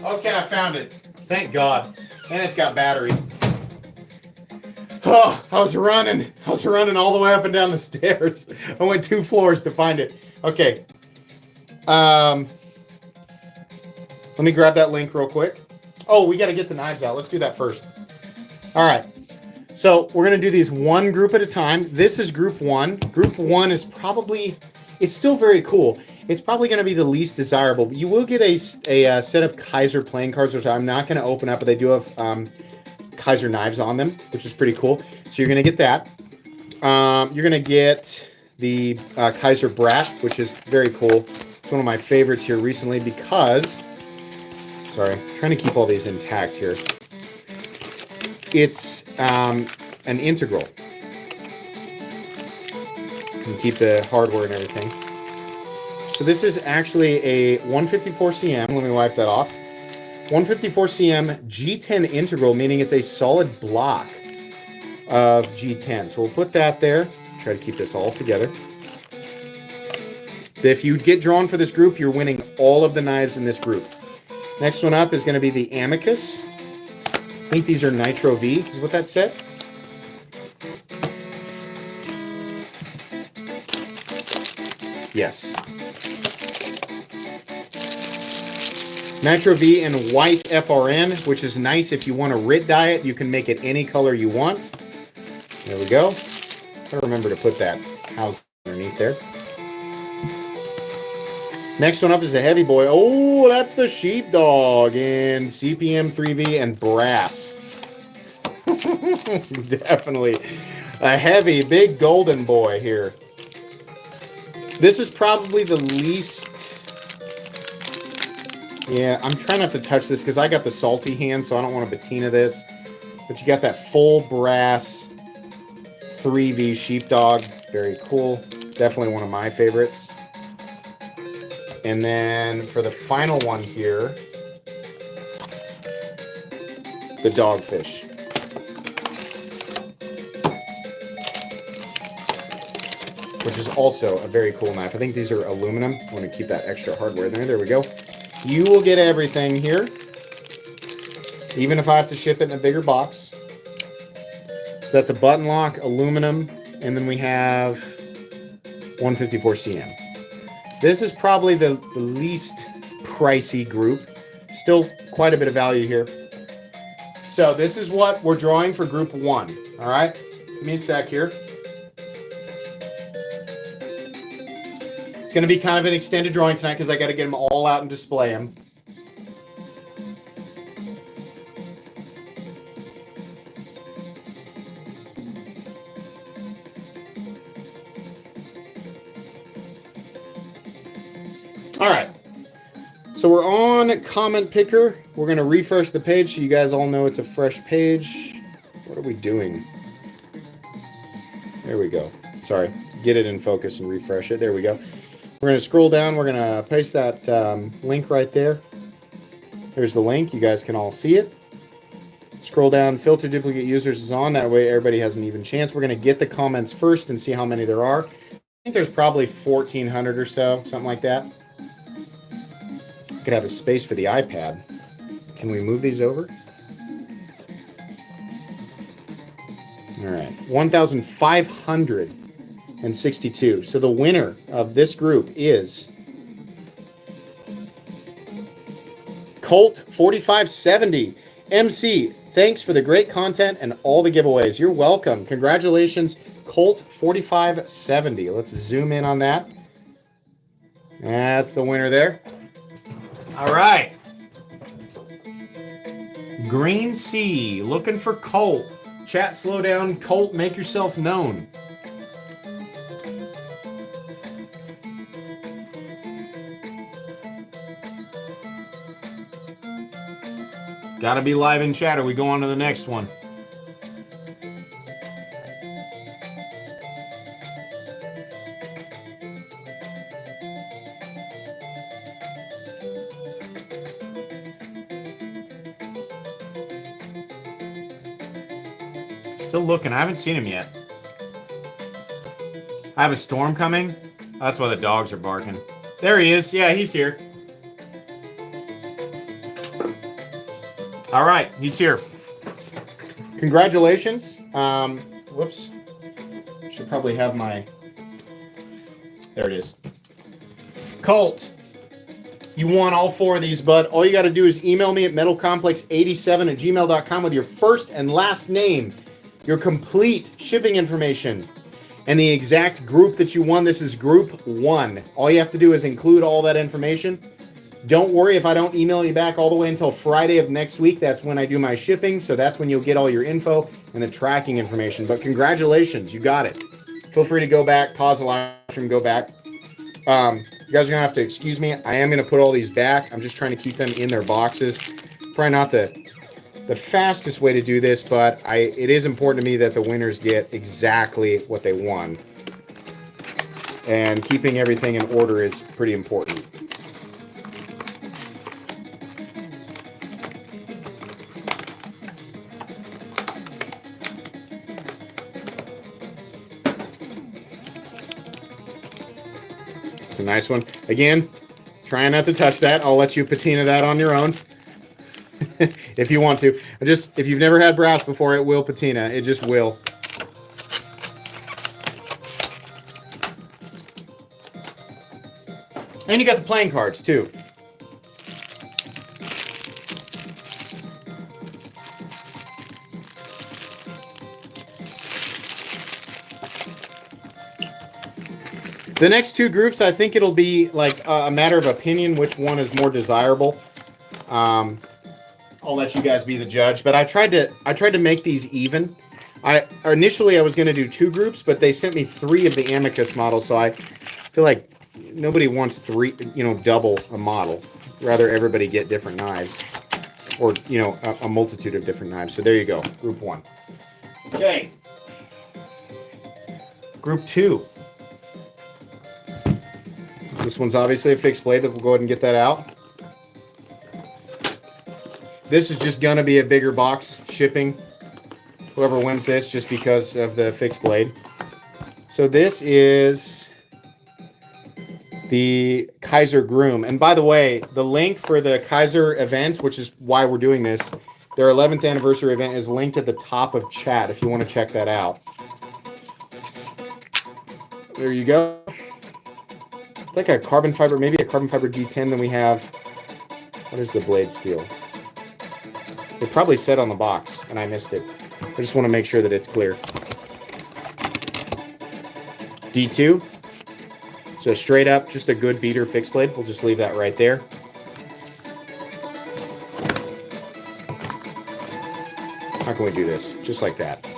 A: Okay, I found it. Thank God. And it's got battery. Oh, I was running all the way up and down the stairs. I went 2 floors to find it. Okay. Let me grab that link real quick. Oh, we got to get the knives out. Let's do that first. All right. So we're going to do these one group at a time. This is group 1. Group 1 is probably, it's still very cool. It's probably going to be the least desirable. But you will get a set of Kizer playing cards, which I'm not going to open up, but they do have Kizer knives on them, which is pretty cool. So you're going to get that. You're going to get the Kizer Brat, which is very cool. It's one of my favorites here recently because, sorry, I'm trying to keep all these intact here. It's an integral. You can keep the hardware and everything. So this is actually a 154 cm. Let me wipe that off. 154 cm G10 integral, meaning it's a solid block of G10. So we'll put that there. Try to keep this all together. If you get drawn for this group, you're winning all of the knives in this group. Next one up is going to be the Amicus. I think these are Nitro V, is what that said. Yes. Nitro V in white FRN, which is nice if you want to RIT dye it. You can make it any color you want. There we go. Gotta remember to put that house underneath there. Next one up is a heavy boy. Oh, that's the Sheepdog in CPM 3V and brass. Definitely a heavy, big golden boy here. This is probably the least... Yeah, I'm trying not to touch this because I got the salty hand, so I don't want to patina this. But you got that full brass 3V Sheepdog. Very cool. Definitely one of my favorites. And then for the final one here, the Dogfish. Which is also a very cool knife. I think these are aluminum. I want to keep that extra hardware there. There we go. You will get everything here, even if I have to ship it in a bigger box. So that's a button lock, aluminum, and then we have 154 cm. This is probably the least pricey group. Still quite a bit of value here. So this is what we're drawing for group 1. All right, give me a sec here. It's going to be kind of an extended drawing tonight because I got to get them all out and display them. All right, so we're on comment picker. We're going to refresh the page so you guys all know it's a fresh page. What are we doing? There we go. Sorry, get it in focus and refresh it. There we go. We're going to scroll down. We're going to paste that link right there. There's the link. You guys can all see it. Scroll down. Filter duplicate users is on. That way everybody has an even chance. We're going to get the comments first and see how many there are. I think there's probably 1,400 or so, something like that. Could have a space for the iPad. Can we move these over? All right, 1,562. So the winner of this group is Colt 4570. MC, thanks for the great content and all the giveaways. You're welcome. Congratulations, Colt 4570. Let's zoom in on that. That's the winner there. All right. Green Sea, looking for Colt. Chat, slow down. Colt, make yourself known. Gotta be live in chat or we go on to the next one. Still looking. I haven't seen him yet. I have a storm coming. That's why the dogs are barking. There he is. Yeah, he's here. All right, he's here. Congratulations. Whoops. Should probably have my... There it is. Colt, you won all 4 of these, bud. All you got to do is email me at metalcomplex87@gmail.com with your first and last name, your complete shipping information, and the exact group that you won. This is group 1. All you have to do is include all that information. Don't worry if I don't email you back all the way until Friday of next week. That's when I do my shipping, so that's when you'll get all your info and the tracking information. But congratulations, you got it. Feel free to go back, pause the live stream, go back. You guys are going to have to excuse me. I am going to put all these back. I'm just trying to keep them in their boxes. Probably not the fastest way to do this, but it is important to me that the winners get exactly what they won. And keeping everything in order is pretty important. It's a nice one. Again, trying not to touch that. I'll let you patina that on your own. If you want to. If you've never had brass before, it will patina. It just will. And you got the playing cards too. The next 2 groups, I think it'll be like a matter of opinion which one is more desirable. I'll let you guys be the judge, but I tried to make these even. Initially I was going to do 2 groups, but they sent me 3 of the Amicus models, so I feel like nobody wants 3, double a model. Rather everybody get different knives, or a multitude of different knives. So there you go, group 1. Okay, group 2. This one's obviously a fixed blade. We'll go ahead and get that out. This is just going to be a bigger box shipping. Whoever wins this, just because of the fixed blade. So this is the Kizer Groom. And by the way, the link for the Kizer event, which is why we're doing this, their 11th anniversary event, is linked at the top of chat if you want to check that out. There you go. It's like a carbon fiber, maybe a carbon fiber G10. Then we have, what is the blade steel? It probably said on the box, and I missed it. I just want to make sure that it's clear. D2. So straight up, just a good beater fixed blade. We'll just leave that right there. How can we do this? Just like that.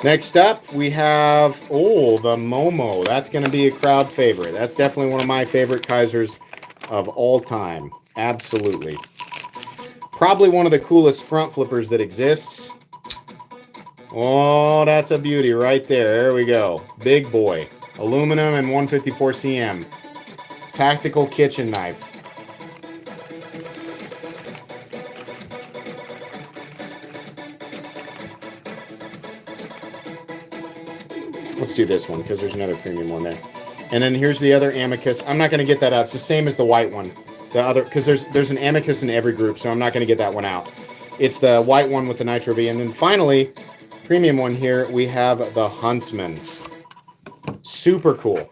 A: Next up, we have, the Momo. That's going to be a crowd favorite. That's definitely one of my favorite Kizers of all time. Absolutely. Probably one of the coolest front flippers that exists. Oh, that's a beauty right there. There we go. Big boy. Aluminum and 154 cm. Tactical kitchen knife. Let's do this one because there's another premium one there. And then here's the other Amicus. I'm not going to get that out. It's the same as the white one. The other, because there's an Amicus in every group, so I'm not going to get that one out. It's the white one with the Nitro V. And then finally, premium one here, we have the Huntsman. Super cool.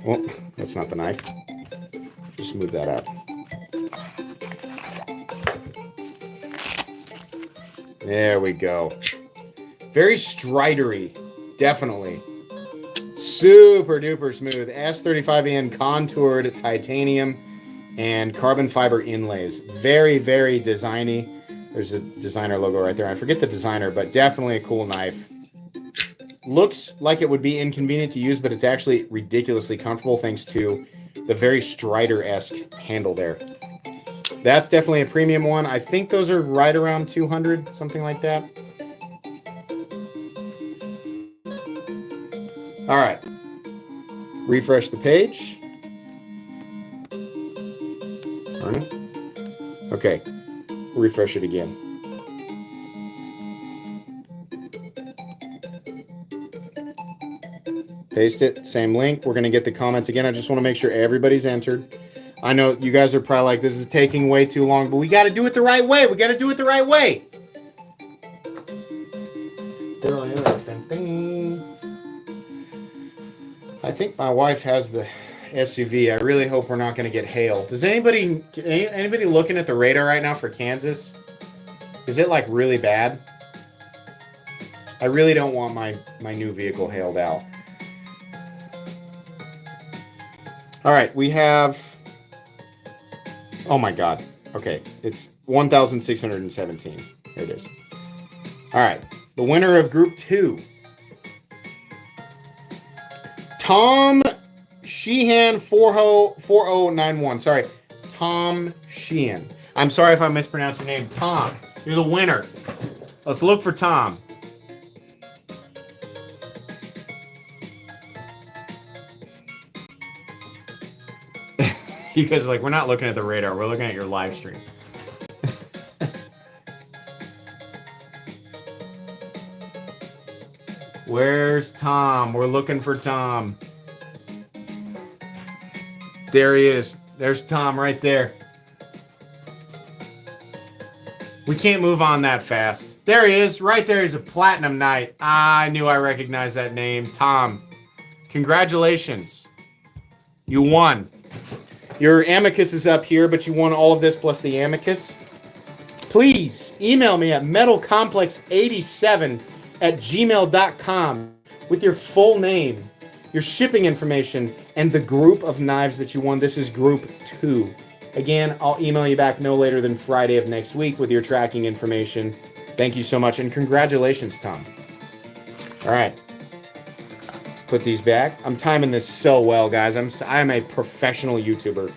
A: Well, that's not the knife. Just move that out. There we go. Very stridery, definitely. Super duper smooth. S35N contoured titanium and carbon fiber inlays. Very, very designy. There's a designer logo right there. I forget the designer, but definitely a cool knife. Looks like it would be inconvenient to use, but it's actually ridiculously comfortable thanks to the very Strider-esque handle there. That's definitely a premium one. I think those are right around 200, something like that. All right. Refresh the page. Okay. Refresh it again. Paste it. Same link. We're going to get the comments again. I just want to make sure everybody's entered. I know you guys are probably like, this is taking way too long, but we got to do it the right way. We got to do it the right way. I think my wife has the SUV. I really hope we're not going to get hail. Does anybody looking at the radar right now for Kansas? Is it like really bad? I really don't want my new vehicle hailed out. All right, we have... Oh my God. Okay, it's 1,617. Here it is. All right, the winner of Group 2. Tom Sheehan 4091. Sorry, Tom Sheehan. I'm sorry if I mispronounced your name. Tom, you're the winner. Let's look for Tom. You guys are like, we're not looking at the radar. We're looking at your live stream. Where's Tom? We're looking for Tom. There he is. There's Tom right there. We can't move on that fast. There he is. Right there. He's a Platinum Knight. I knew I recognized that name. Tom. Congratulations. You won. Your amicus is up here, but you won all of this plus the amicus. Please email me at metalcomplex87@gmail.com with your full name, your shipping information, and the group of knives that you won. This is Group 2. Again, I'll email you back no later than Friday of next week with your tracking information. Thank you so much, and congratulations, Tom. All right. Put these back. I'm timing this so well, guys. I'm a professional YouTuber.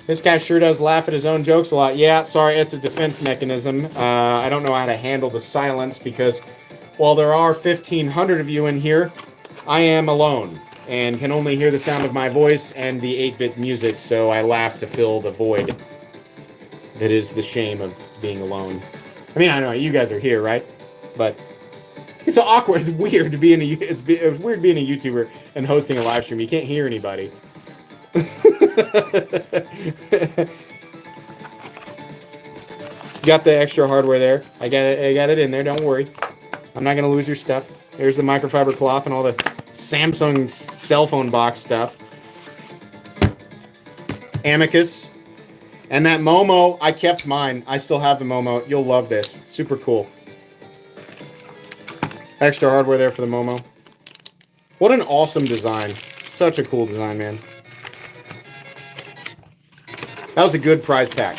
A: This guy sure does laugh at his own jokes a lot. Yeah, sorry, it's a defense mechanism. I don't know how to handle the silence because while there are 1,500 of you in here, I am alone and can only hear the sound of my voice and the 8-bit music, so I laugh to fill the void that is the shame of being alone. I mean, I know you guys are here, right? But it's awkward. It's weird to be it's weird being a YouTuber and hosting a live stream. You can't hear anybody. Got the extra hardware there. I got it in there. Don't worry. I'm not gonna lose your stuff. There's the microfiber cloth and all the Samsung cell phone box stuff. Amicus. And that Momo, I kept mine. I still have the Momo. You'll love this. Super cool. Extra hardware there for the Momo. What an awesome design. Such a cool design, man. That was a good prize pack.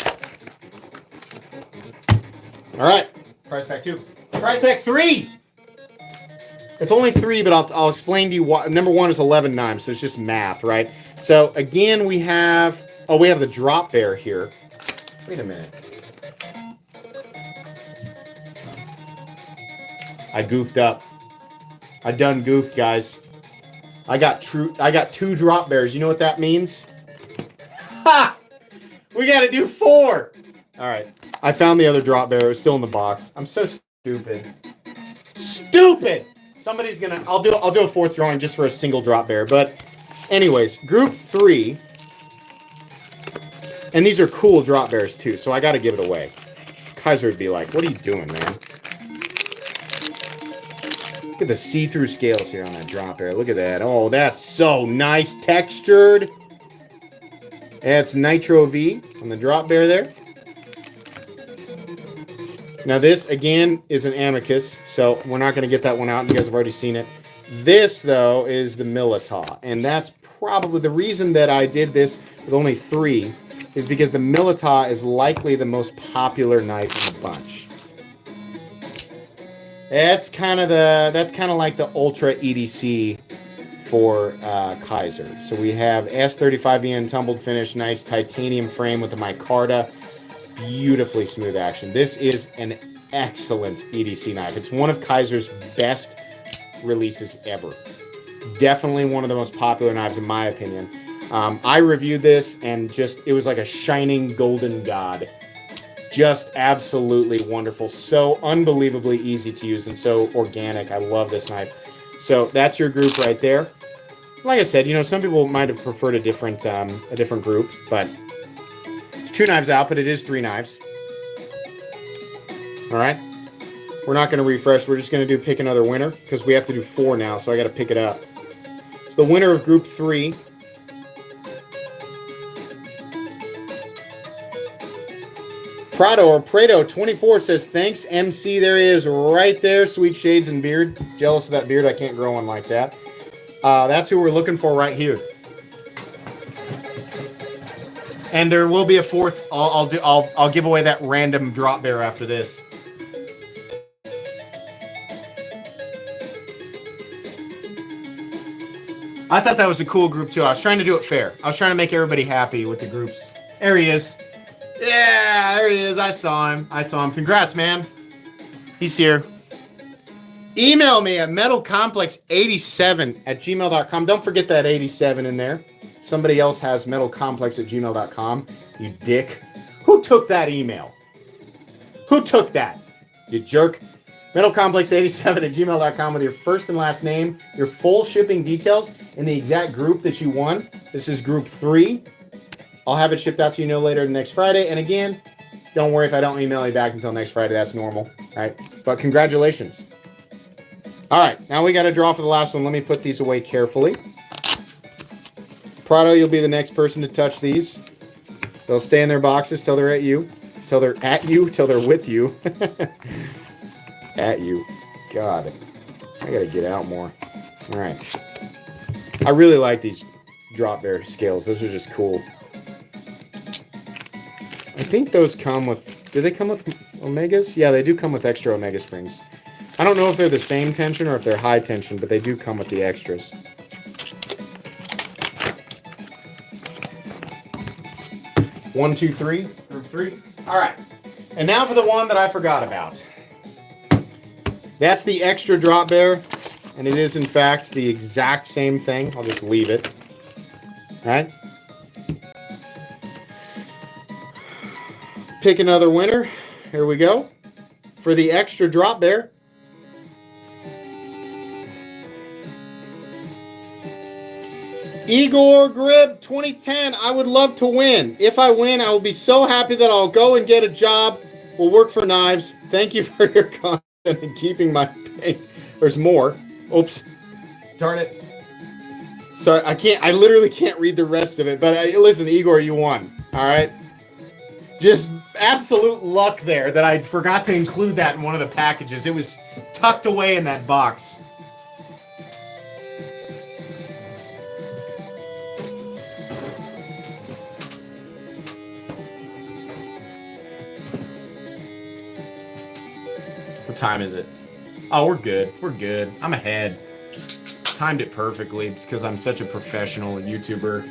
A: All right. Prize pack 2. Prize pack 3! It's only 3, but I'll explain to you why. Number 1 is 11 knives, so it's just math, right? So, again, we have the drop bear here. Wait a minute. I goofed up. I done goofed, guys. I got 2 drop bears. You know what that means? Ha! We gotta do 4! Alright. I found the other drop bear. It was still in the box. I'm so stupid. Stupid! Somebody's gonna... I'll do a 4th drawing just for a single drop bear. But anyways, Group 3. And these are cool drop bears too, so I gotta give it away. Kizer would be like, what are you doing, man? Look at the see-through scales here on that drop bear. Look at that. Oh, that's so nice textured. That's Nitro V on the drop bear there. Now this, again, is an amicus, so we're not going to get that one out. You guys have already seen it. This, though, is the Militaw, and that's probably the reason that I did this with only 3 is because the Militaw is likely the most popular knife in the bunch. That's kind of like the Ultra EDC for Kizer. So we have S35EN tumbled finish, nice titanium frame with the micarta, beautifully smooth action. This is an excellent EDC knife. It's one of Kizer's best releases ever. Definitely one of the most popular knives in my opinion. I reviewed this and it was like a shining golden god. Just absolutely wonderful. So unbelievably easy to use and so organic. I love this knife. So that's your group right there. Like I said, you know, some people might have preferred a different group, but it's 2 knives out, but it is 3 knives. All right. We're not going to refresh. We're just going to do pick another winner because we have to do 4 now, so I got to pick it up. It's the winner of group 3. Prado 24 says, thanks, MC. There he is right there. Sweet shades and beard. Jealous of that beard. I can't grow one like that. That's who we're looking for right here. And there will be a 4th. I'll give away that random drop bear after this. I thought that was a cool group too. I was trying to do it fair. I was trying to make everybody happy with the groups. There he is. Yeah, there he is. I saw him. Congrats, man. He's here. Email me at metalcomplex87@gmail.com. Don't forget that 87 in there. Somebody else has metalcomplex@gmail.com. You dick. Who took that email? Who took that? You jerk. metalcomplex87@gmail.com with your first and last name, your full shipping details, and the exact group that you won. This is group 3. I'll have it shipped out to you no later than next Friday. And again, don't worry if I don't email you back until next Friday. That's normal. All right. But congratulations. All right. Now we got to draw for the last one. Let me put these away carefully. Prado, you'll be the next person to touch these. They'll stay in their boxes till they're at you. Till they're at you. Till they're with you. At you. God. I got to get out more. All right. I really like these drop bear scales. Those are just cool. I think those come with... Do they come with Omegas? Yeah, they do come with extra Omega springs. I don't know if they're the same tension or if they're high tension, but they do come with the extras. One, two, three. Group 3. All right. And now for the one that I forgot about. That's the extra drop bear, and it is, in fact, the exact same thing. I'll just leave it. All right? Pick another winner. Here we go. For the extra drop bear. Igor Grib 2010. I would love to win. If I win, I will be so happy that I'll go and get a job. We'll work for knives. Thank you for your content and keeping my pay. There's more. Oops. Darn it. Sorry, I literally can't read the rest of it. But listen, Igor, you won. All right? Just absolute luck there that I forgot to include that in one of the packages. It was tucked away in that box. What time is it? Oh, we're good. We're good. I'm ahead. Timed it perfectly because I'm such a professional YouTuber.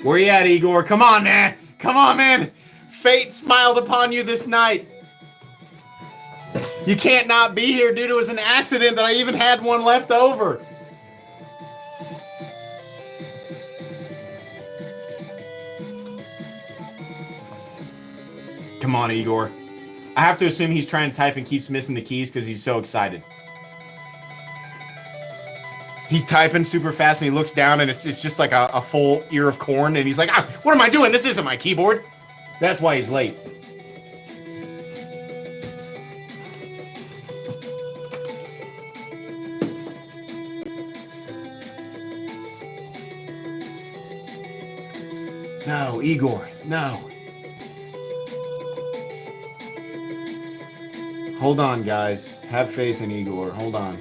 A: Where you at, Igor? Come on, man. Come on, man. Fate smiled upon you this night. You can't not be here due to it was an accident that I even had one left over. Come on, Igor. I have to assume he's trying to type and keeps missing the keys because he's so excited. He's typing super fast and he looks down and it's just like a full ear of corn and he's like, ah, what am I doing? This isn't my keyboard. That's why he's late. No, Igor, no. Hold on, guys. Have faith in Igor. Hold on.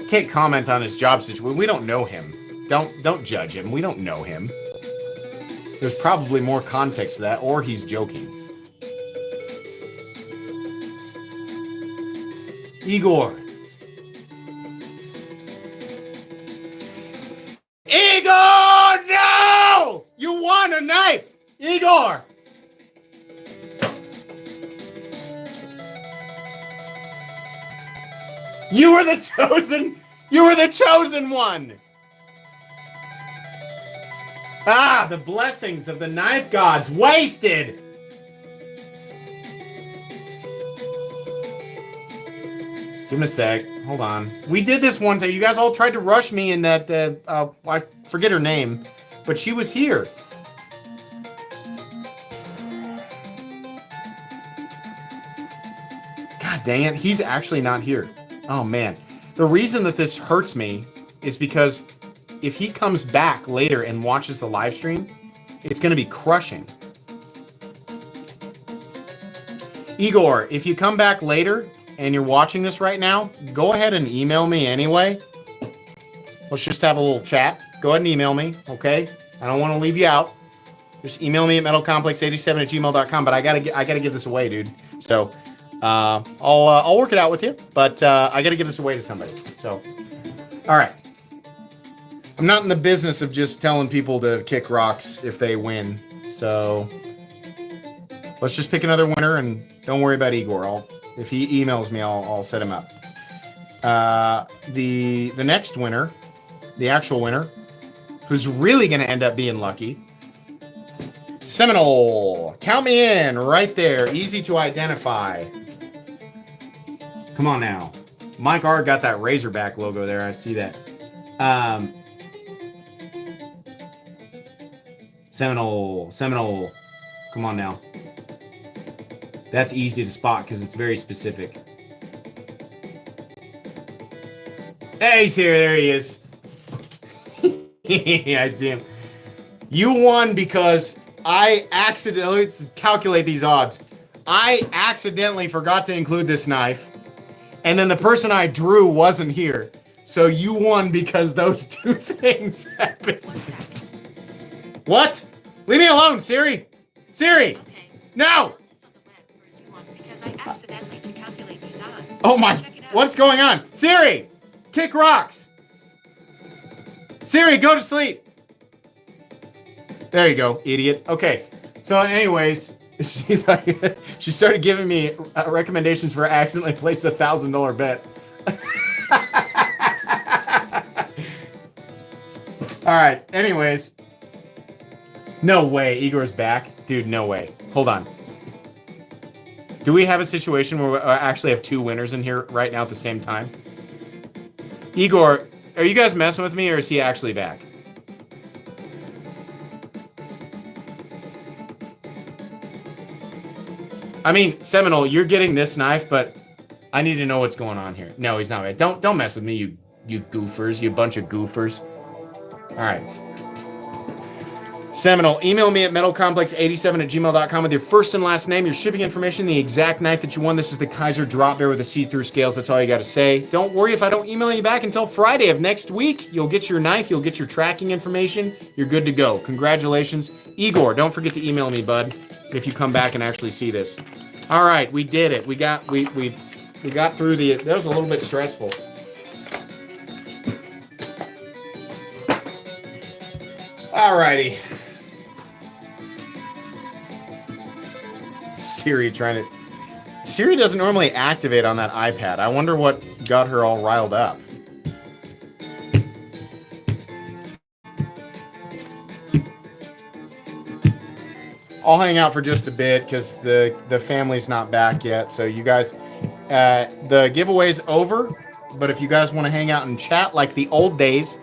A: Can't comment on his job situation. We don't know him. Don't judge him. We don't know him. There's probably more context to that, or he's joking. Igor. Igor, no! You won a knife! Igor! You were the chosen one! Ah, the blessings of the knife gods wasted! Give him a sec. Hold on. We did this one time. You guys all tried to rush me in that, I forget her name, but she was here. God dang it. He's actually not here. Oh, man. The reason that this hurts me is because if he comes back later and watches the live stream, it's going to be crushing. Igor, if you come back later and you're watching this right now, go ahead and email me anyway. Let's just have a little chat. Go ahead and email me, okay? I don't want to leave you out. Just email me at metalcomplex87@gmail.com. But I gotta give this away, dude. So I'll work it out with you. But I gotta give this away to somebody. So, all right. I'm not in the business of just telling people to kick rocks if they win. So let's just pick another winner and don't worry about Igor. If he emails me, I'll set him up. The next winner, the actual winner, who's really going to end up being lucky, Seminole. Count me in right there. Easy to identify. Come on now. Mike R got that Razorback logo there. I see that. Seminole. Come on now. That's easy to spot because it's very specific. Hey, he's here. There he is. I see him. You won because I accidentally, let's calculate these odds. I accidentally forgot to include this knife. And then the person I drew wasn't here. So you won because those two things happened. What? Leave me alone, Siri. Siri. Okay. No. Oh my. What's going on? Siri. Kick rocks. Siri, go to sleep. There you go, idiot. Okay. So anyways, she's like, she started giving me recommendations for accidentally placed $1,000 bet. All right. Anyways. No way. Igor's back. Dude, no way. Hold on. Do we have a situation where we actually have two winners in here right now at the same time? Igor, are you guys messing with me or is he actually back? I mean, Seminole, you're getting this knife, but I need to know what's going on here. No, he's not back. Don't mess with me, you goofers, you bunch of goofers. All right. Seminole, email me at metalcomplex87@gmail.com with your first and last name, your shipping information, the exact knife that you won. This is the Kizer drop bear with the see-through scales. That's all you got to say. Don't worry if I don't email you back until Friday of next week. You'll get your knife. You'll get your tracking information. You're good to go. Congratulations. Igor, don't forget to email me, bud, if you come back and actually see this. All right, we did it. We got through the... That was a little bit stressful. All righty. Siri doesn't normally activate on that iPad. I wonder what got her all riled up. I'll hang out for just a bit because the family's not back yet. So you guys, the giveaway's over. But if you guys want to hang out and chat like the old days,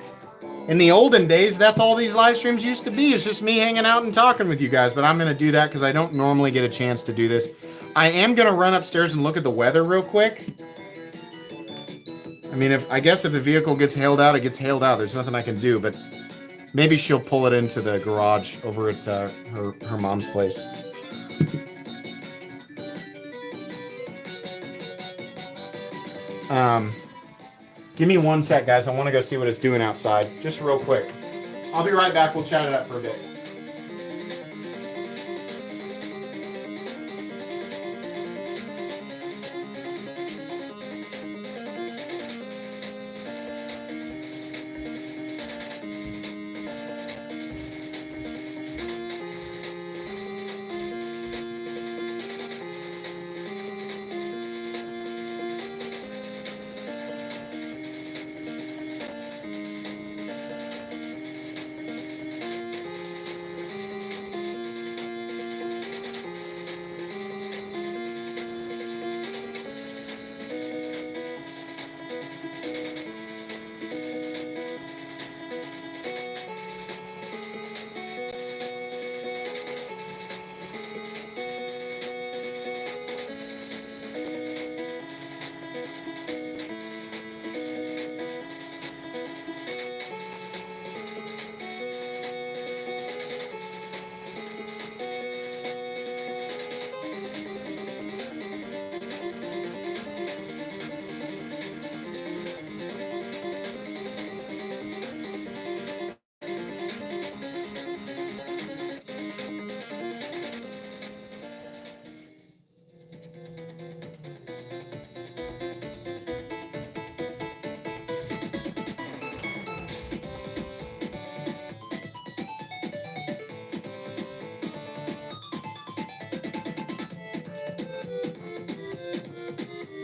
A: in the olden days, that's all these live streams used to be. It's just me hanging out and talking with you guys. But I'm going to do that because I don't normally get a chance to do this. I am going to run upstairs and look at the weather real quick. I mean, I guess if the vehicle gets hailed out, it gets hailed out. There's nothing I can do. But maybe she'll pull it into the garage over at her mom's place. Give me 1 sec, guys. I want to go see what it's doing outside. Just real quick. I'll be right back. We'll chat it up for a bit.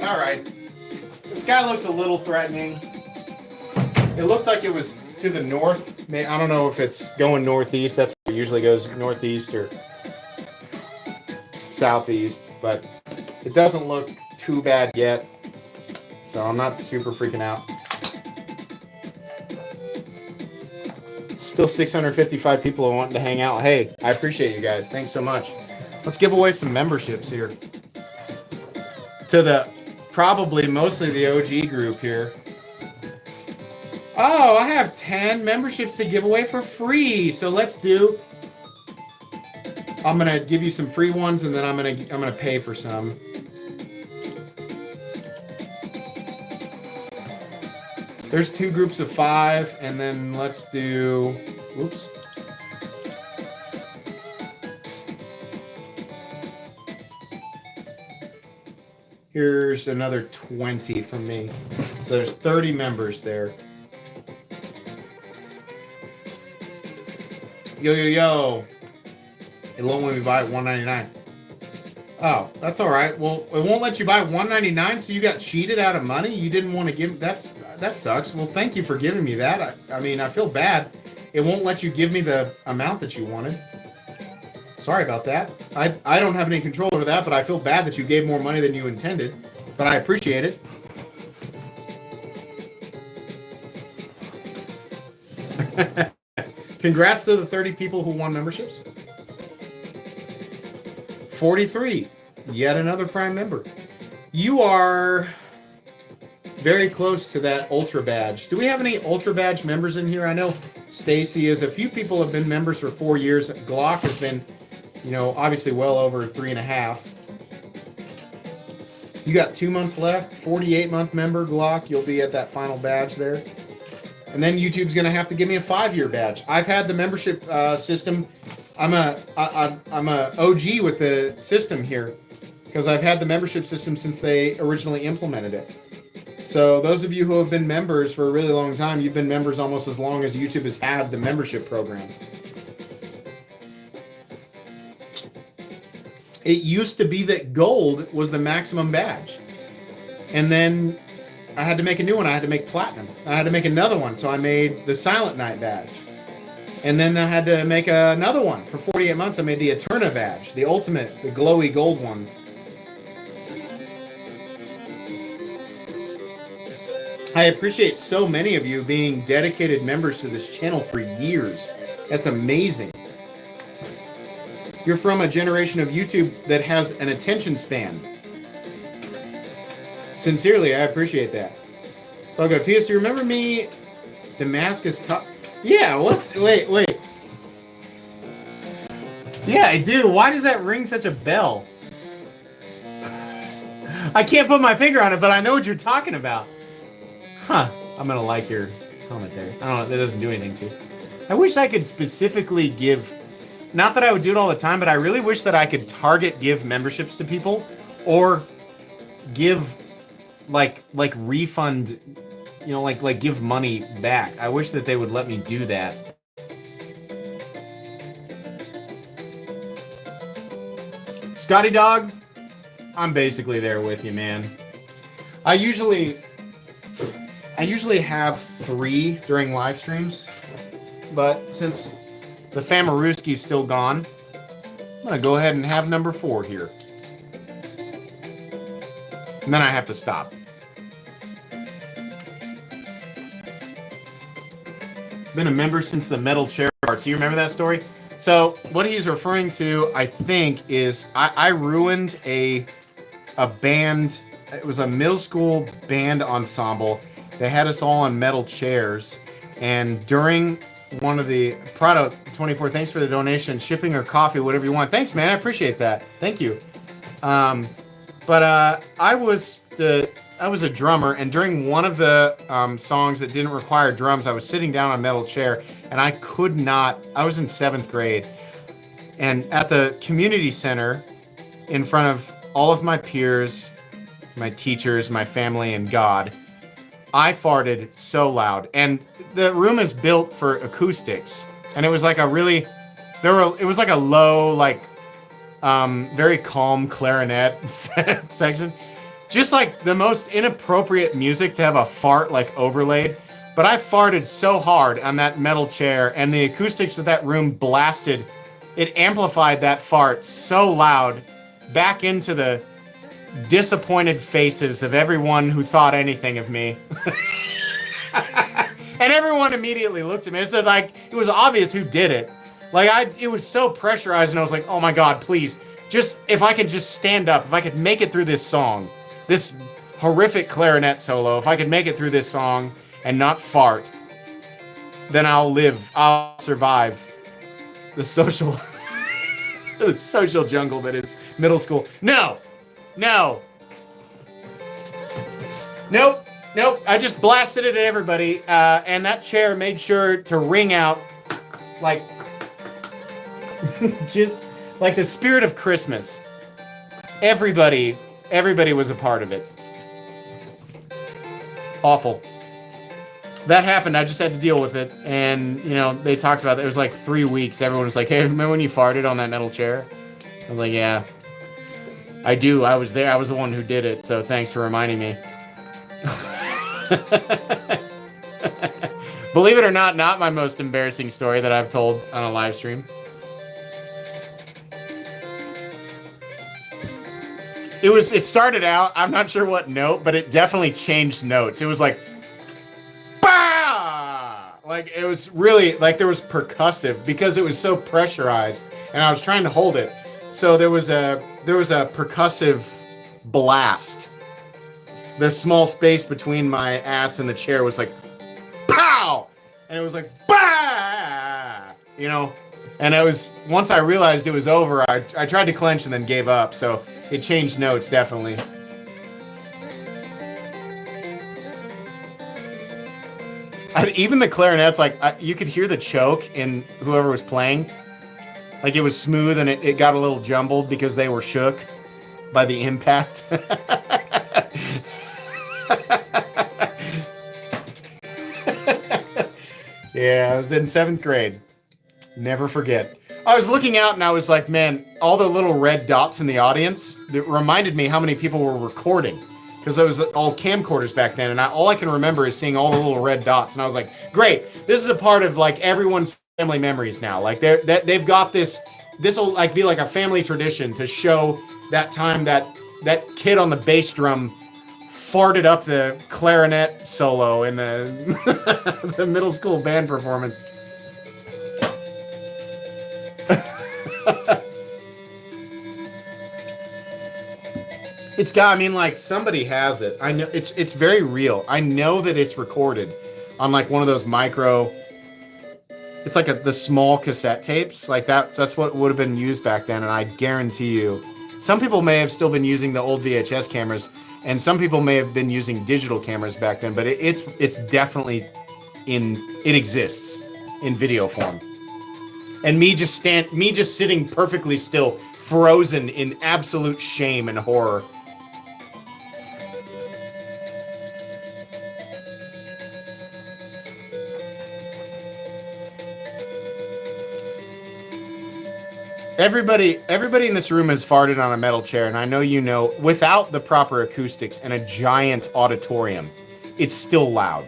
A: All right. This guy looks a little threatening. It looked like it was to the north. I don't know if it's going northeast. That's where it usually goes, northeast or southeast. But it doesn't look too bad yet. So I'm not super freaking out. Still 655 people are wanting to hang out. Hey, I appreciate you guys. Thanks so much. Let's give away some memberships here. To the, probably mostly the OG group here. Oh, I have 10 memberships to give away for free. So let's do, I'm going to give you some free ones and then I'm going to pay for some. There's 2 groups of 5, and then let's do, whoops. Here's another 20 from me. So there's 30 members there. Yo. It won't let me buy it $1.99. Oh, that's all right. Well, it won't let you buy $1.99, so you got cheated out of money? You didn't want to give, that sucks. Well, thank you for giving me that. I mean, I feel bad. It won't let you give me the amount that you wanted. Sorry about that. I don't have any control over that, but I feel bad that you gave more money than you intended. But I appreciate it. Congrats to the 30 people who won memberships. 43. Yet another Prime member. You are very close to that Ultra Badge. Do we have any Ultra Badge members in here? I know Stacy is. A few people have been members for 4 years. Glock has been, obviously well over 3.5. You got 2 months left. 48-month member, Glock. You'll be at that final badge there. And then YouTube's going to have to give me a 5-year badge. I've had the membership system. I'm a OG with the system here because I've had the membership system since they originally implemented it. So those of you who have been members for a really long time, you've been members almost as long as YouTube has had the membership program. It used to be that gold was the maximum badge. And then I had to make a new one. I had to make platinum. I had to make another one. So I made the Silent Night badge. And then I had to make another one. For 48 months, I made the Eterna badge, the ultimate, the glowy gold one. I appreciate so many of you being dedicated members to this channel for years. That's amazing. You're from a generation of YouTube that has an attention span. Sincerely, I appreciate that. It's all good. P.S. Do you remember me? The mask is tough. Yeah, what? Wait. Yeah, I do. Why does that ring such a bell? I can't put my finger on it, but I know what you're talking about. Huh. I'm going to like your comment there. I don't know. That doesn't do anything to you. I wish I could specifically give... Not that I would do it all the time, but I really wish that I could give memberships to people or give like refund, like give money back. I wish that they would let me do that. Scotty Dog, I'm basically there with you, man. I usually have 3 during live streams, but since the Famaruski's still gone, I'm gonna go ahead and have number 4 here. And then I have to stop. Been a member since the metal chair art. So you remember that story? So what he's referring to, I think, is I ruined a band. It was a middle school band ensemble. They had us all on metal chairs. And during one of the Prado 24, thanks for the donation, shipping or coffee, whatever you want. Thanks, man. I appreciate that. Thank you. But I was a drummer, and during one of the songs that didn't require drums, I was sitting down on a metal chair, and I could not. I was in 7th grade, and at the community center, in front of all of my peers, my teachers, my family, and God, I farted so loud. And the room is built for acoustics, and it was like a really, it was like a low, like very calm clarinet section. just like the most inappropriate music to have a fart like overlaid. But I farted so hard on that metal chair, and the acoustics of that room blasted. It amplified that fart so loud back into the disappointed faces of everyone who thought anything of me. And everyone immediately looked at me and said, like, it was obvious who did it. Like, it was so pressurized, and I was like, oh my God, please. Just, if I could just stand up, if I could make it through this song, this horrific clarinet solo, if I could make it through this song and not fart, then I'll survive the social, the social jungle that is middle school. No. Nope. I just blasted it at everybody, and that chair made sure to ring out like, just like the spirit of Christmas. Everybody was a part of it. Awful. That happened. I just had to deal with it. And, you know, they talked about it. It was like 3 weeks. Everyone was like, hey, remember when you farted on that metal chair? I was like, yeah. I do. I was there. I was the one who did it. So thanks for reminding me. Believe it or not my most embarrassing story that I've told on a live stream. It started out, I'm not sure what note, but it definitely changed notes. It was like, bah! Like, it was really, like, there was percussive because it was so pressurized, and I was trying to hold it. So there was a percussive blast. The small space between my ass and the chair was like, pow! And it was like, bah! You know? And it was, once I realized it was over, I tried to clench and then gave up. So it changed notes, definitely. Even the clarinets, like, you could hear the choke in whoever was playing. Like, it was smooth and it got a little jumbled because they were shook by the impact. Yeah, I was in 7th grade. Never forget. I was looking out and I was like, man, all the little red dots in the audience, it reminded me how many people were recording. Because it was all camcorders back then, and all I can remember is seeing all the little red dots. And I was like, great, this is a part of like everyone's family memories now. Like they've got this will like be like a family tradition to show that time that kid on the bass drum farted up the clarinet solo in the the middle school band performance. I mean, like, somebody has it. I know it's very real. I know that it's recorded on like one of those micro. It's like the small cassette tapes, like that. That's what would have been used back then, and I guarantee you, some people may have still been using the old VHS cameras, and some people may have been using digital cameras back then. But it's definitely it exists in video form. And me just sitting perfectly still, frozen in absolute shame and horror. Everybody in this room has farted on a metal chair, and I know you know, without the proper acoustics and a giant auditorium, it's still loud.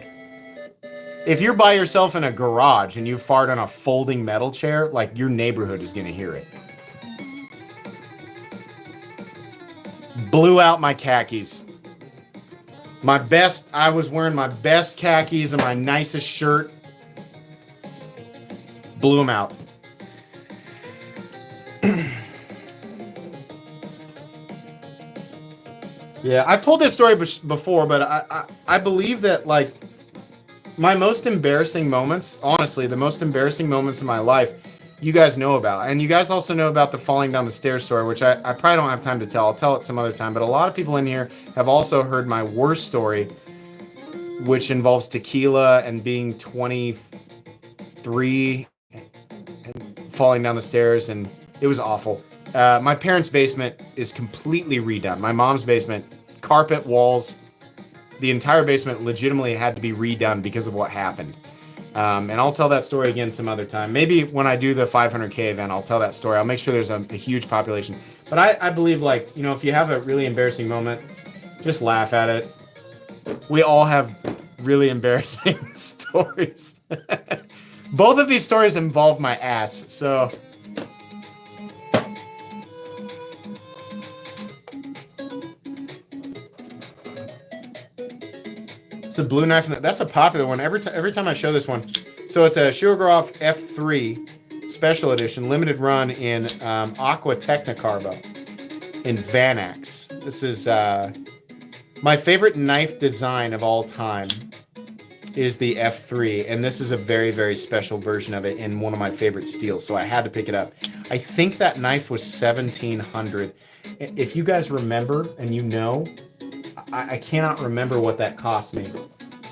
A: If you're by yourself in a garage and you fart on a folding metal chair, like, your neighborhood is going to hear it. Blew out my khakis. I was wearing my best khakis and my nicest shirt. Blew them out. Yeah, I've told this story before, but I believe that, like, my most embarrassing moments, honestly, the most embarrassing moments in my life, you guys know about. And you guys also know about the falling down the stairs story, which I probably don't have time to tell. I'll tell it some other time. But a lot of people in here have also heard my worst story, which involves tequila and being 23 and falling down the stairs, and it was awful. My parents' basement is completely redone. My mom's basement, carpet, walls, the entire basement legitimately had to be redone because of what happened. And I'll tell that story again some other time. Maybe when I do the 500K event, I'll tell that story. I'll make sure there's a huge population. But I believe, like, you know, if you have a really embarrassing moment, Just laugh at it. We all have really embarrassing stories. Both of these stories involve my ass, so... It's a blue knife. That's a popular one. Every time I show this one. So it's a Shurogorov F3 Special Edition, limited run in Aqua Technicarbo in Vanax. This is my favorite knife design of all time is the F3, and this is a very, very special version of it in one of my favorite steels, so I had to pick it up. I think that knife was $1,700. If you guys remember, and you know, I cannot remember what that cost me,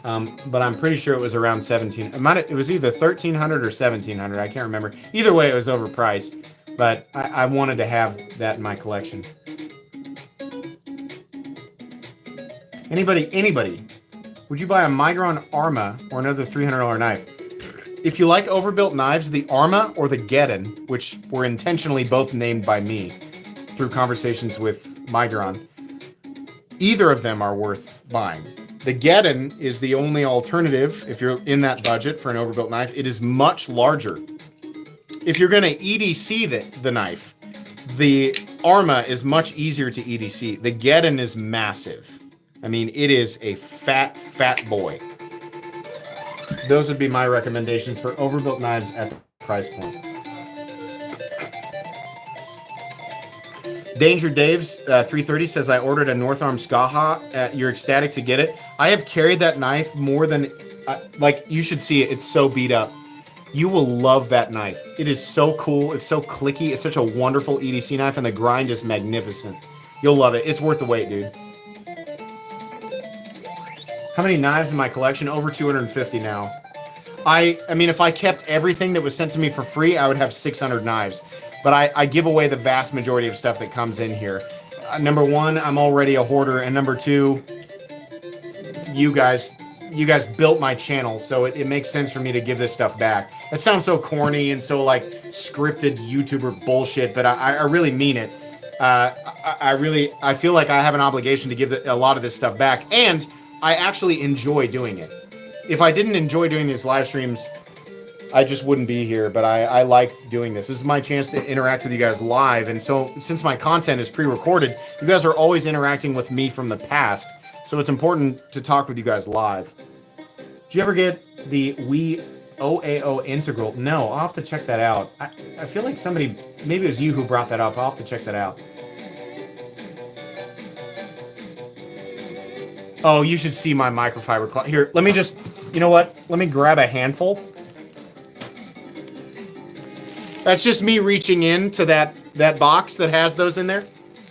A: but I'm pretty sure it was around $1,700. It was either $1,300 or $1,700. I can't remember. Either way, it was overpriced, but I wanted to have that in my collection. Anybody, would you buy a Migron Arma or another $300 knife? If you like overbuilt knives, the Arma or the Geddon, which were intentionally both named by me through conversations with Migron, either of them are worth buying. The Geddon is the only alternative if you're in that budget for an overbuilt knife. It is much larger. If you're going to EDC the knife, the Arma is much easier to EDC. The Geddon is massive. I mean, it is a fat boy. Those would be my recommendations for overbuilt knives at the price point. Danger Dave's 330 says, I ordered a North Arm Skaha. You're ecstatic to get it. I have carried that knife more than... like, you should see it. It's so beat up. You will love that knife. It is so cool. It's so clicky. It's such a wonderful EDC knife, and the grind is magnificent. You'll love it. It's worth the wait, dude. How many knives in my collection? Over 250 now. I mean, if I kept everything that was sent to me for free, I would have 600 knives. But I give away the vast majority of stuff that comes in here. Number one, I'm already a hoarder, and number two, you guys built my channel, so it makes sense for me to give this stuff back. That sounds so corny and so like scripted YouTuber bullshit, but I really mean it. I feel like I have an obligation to give a lot of this stuff back, and I actually enjoy doing it. If I didn't enjoy doing these live streams, I just wouldn't be here, but I like doing this. This is my chance to interact with you guys live, and so since my content is pre-recorded, you guys are always interacting with me from the past, so it's important to talk with you guys live. Did you ever get the Wii OAO Integral? No, I'll have to check that out. I feel like somebody, maybe it was you who brought that up. I'll have to check that out. Oh, you should see my microfiber cloth. Here, let me just, you know what? Let me grab a handful. That's just me reaching into that box that has those in there.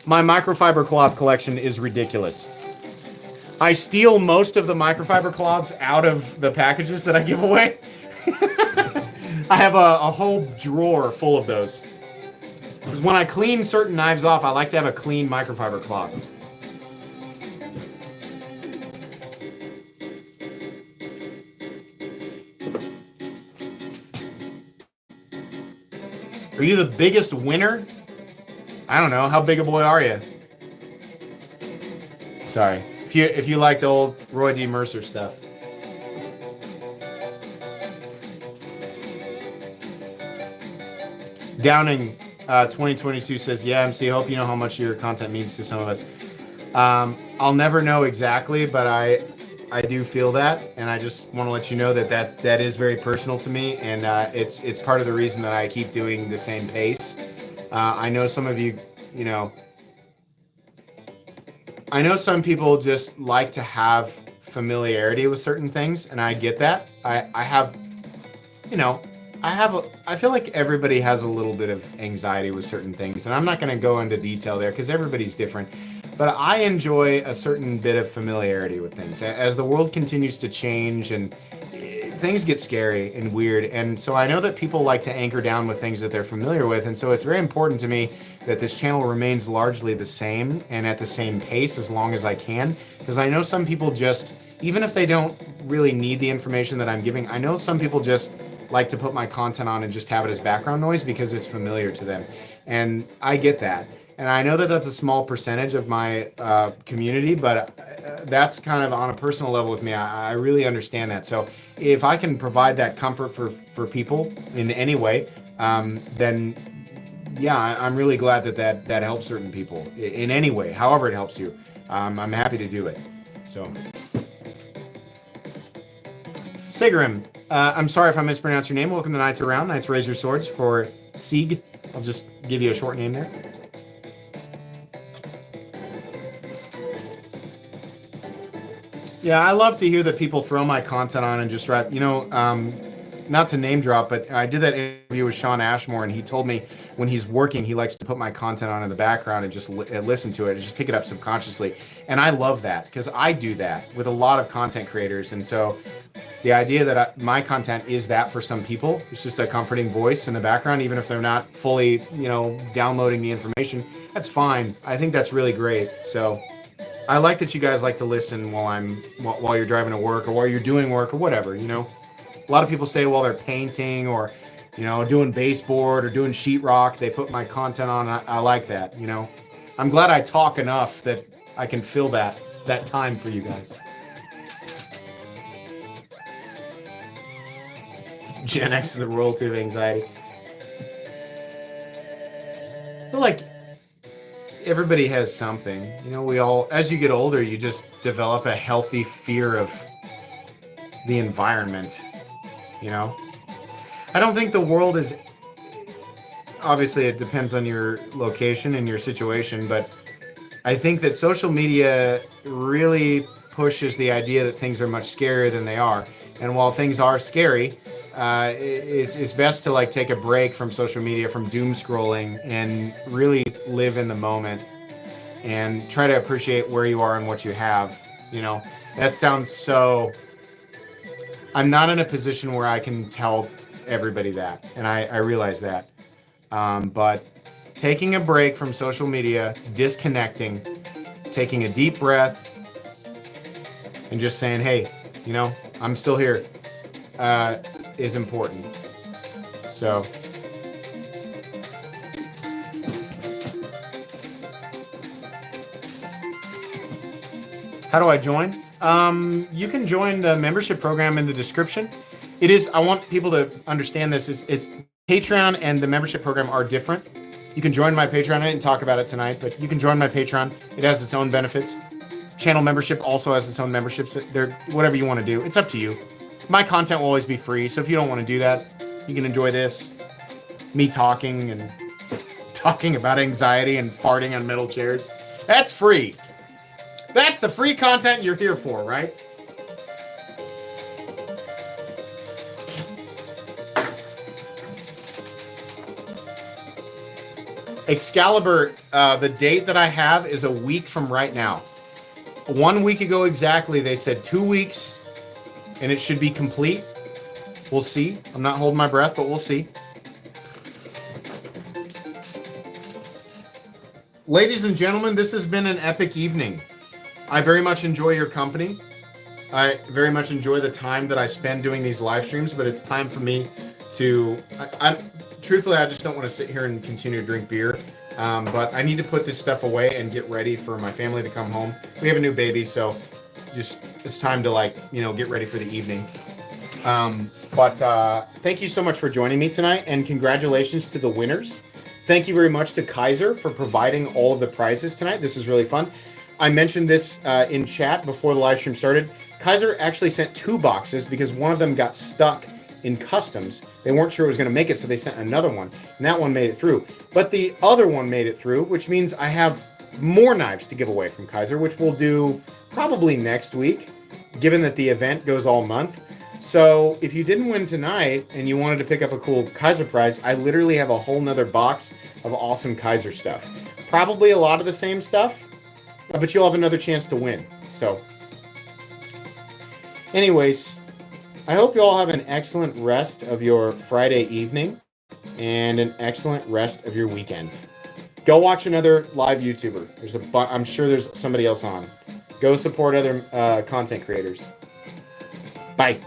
A: My microfiber cloth collection is ridiculous. I steal most of the microfiber cloths out of the packages that I give away. I have a whole drawer full of those. Because when I clean certain knives off, I like to have a clean microfiber cloth. Are you the biggest winner? I don't know. How big a boy are you? Sorry. If you like the old Roy D. Mercer stuff. Downing 2022 says, yeah, MC, hope you know how much your content means to some of us. I'll never know exactly, but I do feel that, and I just want to let you know that is very personal to me, and it's part of the reason that I keep doing the same pace. I know some of you, I know some people just like to have familiarity with certain things, and I get that. I feel like everybody has a little bit of anxiety with certain things, and I'm not going to go into detail there because everybody's different. But I enjoy a certain bit of familiarity with things. As the world continues to change and things get scary and weird, and so I know that people like to anchor down with things that they're familiar with, and so it's very important to me that this channel remains largely the same and at the same pace as long as I can, because I know some people just, even if they don't really need the information that I'm giving, I know some people just like to put my content on and just have it as background noise because it's familiar to them, and I get that. And I know that that's a small percentage of my community, but that's kind of on a personal level with me. I really understand that. So if I can provide that comfort for people in any way, then yeah, I'm really glad that helps certain people in any way, however it helps you. I'm happy to do it. So, Sigarim, I'm sorry if I mispronounced your name. Welcome to Knights Around. Knights Raise Your Swords for Sieg. I'll just give you a short name there. Yeah, I love to hear that people throw my content on and just write, not to name drop, but I did that interview with Sean Ashmore, and he told me when he's working, he likes to put my content on in the background and just listen to it and just pick it up subconsciously. And I love that because I do that with a lot of content creators. And so the idea that my content is that for some people, it's just a comforting voice in the background, even if they're not fully, downloading the information, that's fine. I think that's really great. So I like that you guys like to listen while you're driving to work or while you're doing work or whatever, A lot of people say while they're painting or, doing baseboard or doing sheetrock, they put my content on. I like that, I'm glad I talk enough that I can fill that time for you guys. Gen X is the royalty of anxiety. I feel like everybody has something. We all, as you get older, you just develop a healthy fear of the environment. I don't think the world is, obviously it depends on your location and your situation, but I think that social media really pushes the idea that things are much scarier than they are. And while things are scary, it's best to take a break from social media, from doom scrolling, and really live in the moment and try to appreciate where you are and what you have. That sounds so... I'm not in a position where I can tell everybody that, and I realize that. But taking a break from social media, disconnecting, taking a deep breath, and just saying, hey, I'm still here, is important. So, how do I join? You can join the membership program in the description. I want people to understand this. It's Patreon and the membership program are different. You can join my Patreon. I didn't talk about it tonight, but you can join my Patreon. It has its own benefits. Channel membership also has its own memberships. They're whatever you want to do. It's up to you. My content will always be free, so if you don't want to do that, you can enjoy this. Me talking about anxiety and farting on metal chairs. That's free. That's the free content you're here for, right? Excalibur, the date that I have is a week from right now. 1 week ago exactly, they said 2 weeks, and it should be complete. We'll see. I'm not holding my breath, but we'll see. Ladies and gentlemen, this has been an epic evening. I very much enjoy your company. I very much enjoy the time that I spend doing these live streams, but it's time for me to... Truthfully, I just don't want to sit here and continue to drink beer. But I need to put this stuff away and get ready for my family to come home. We have a new baby, so it's time to get ready for the evening. But thank you so much for joining me tonight, and congratulations to the winners. Thank you very much to Kizer for providing all of the prizes tonight. This is really fun. I mentioned this in chat before the live stream started. Kizer actually sent 2 boxes because one of them got stuck in customs. They weren't sure it was going to make it, so they sent another one, and that one made it through. But the other one made it through, which means I have more knives to give away from Kizer, which we'll do probably next week, given that the event goes all month. So if you didn't win tonight and you wanted to pick up a cool Kizer prize, I literally have a whole nother box of awesome Kizer stuff. Probably a lot of the same stuff, but you'll have another chance to win. So anyways, I hope you all have an excellent rest of your Friday evening and an excellent rest of your weekend. Go watch another live YouTuber. I'm sure there's somebody else on. Go support other content creators. Bye.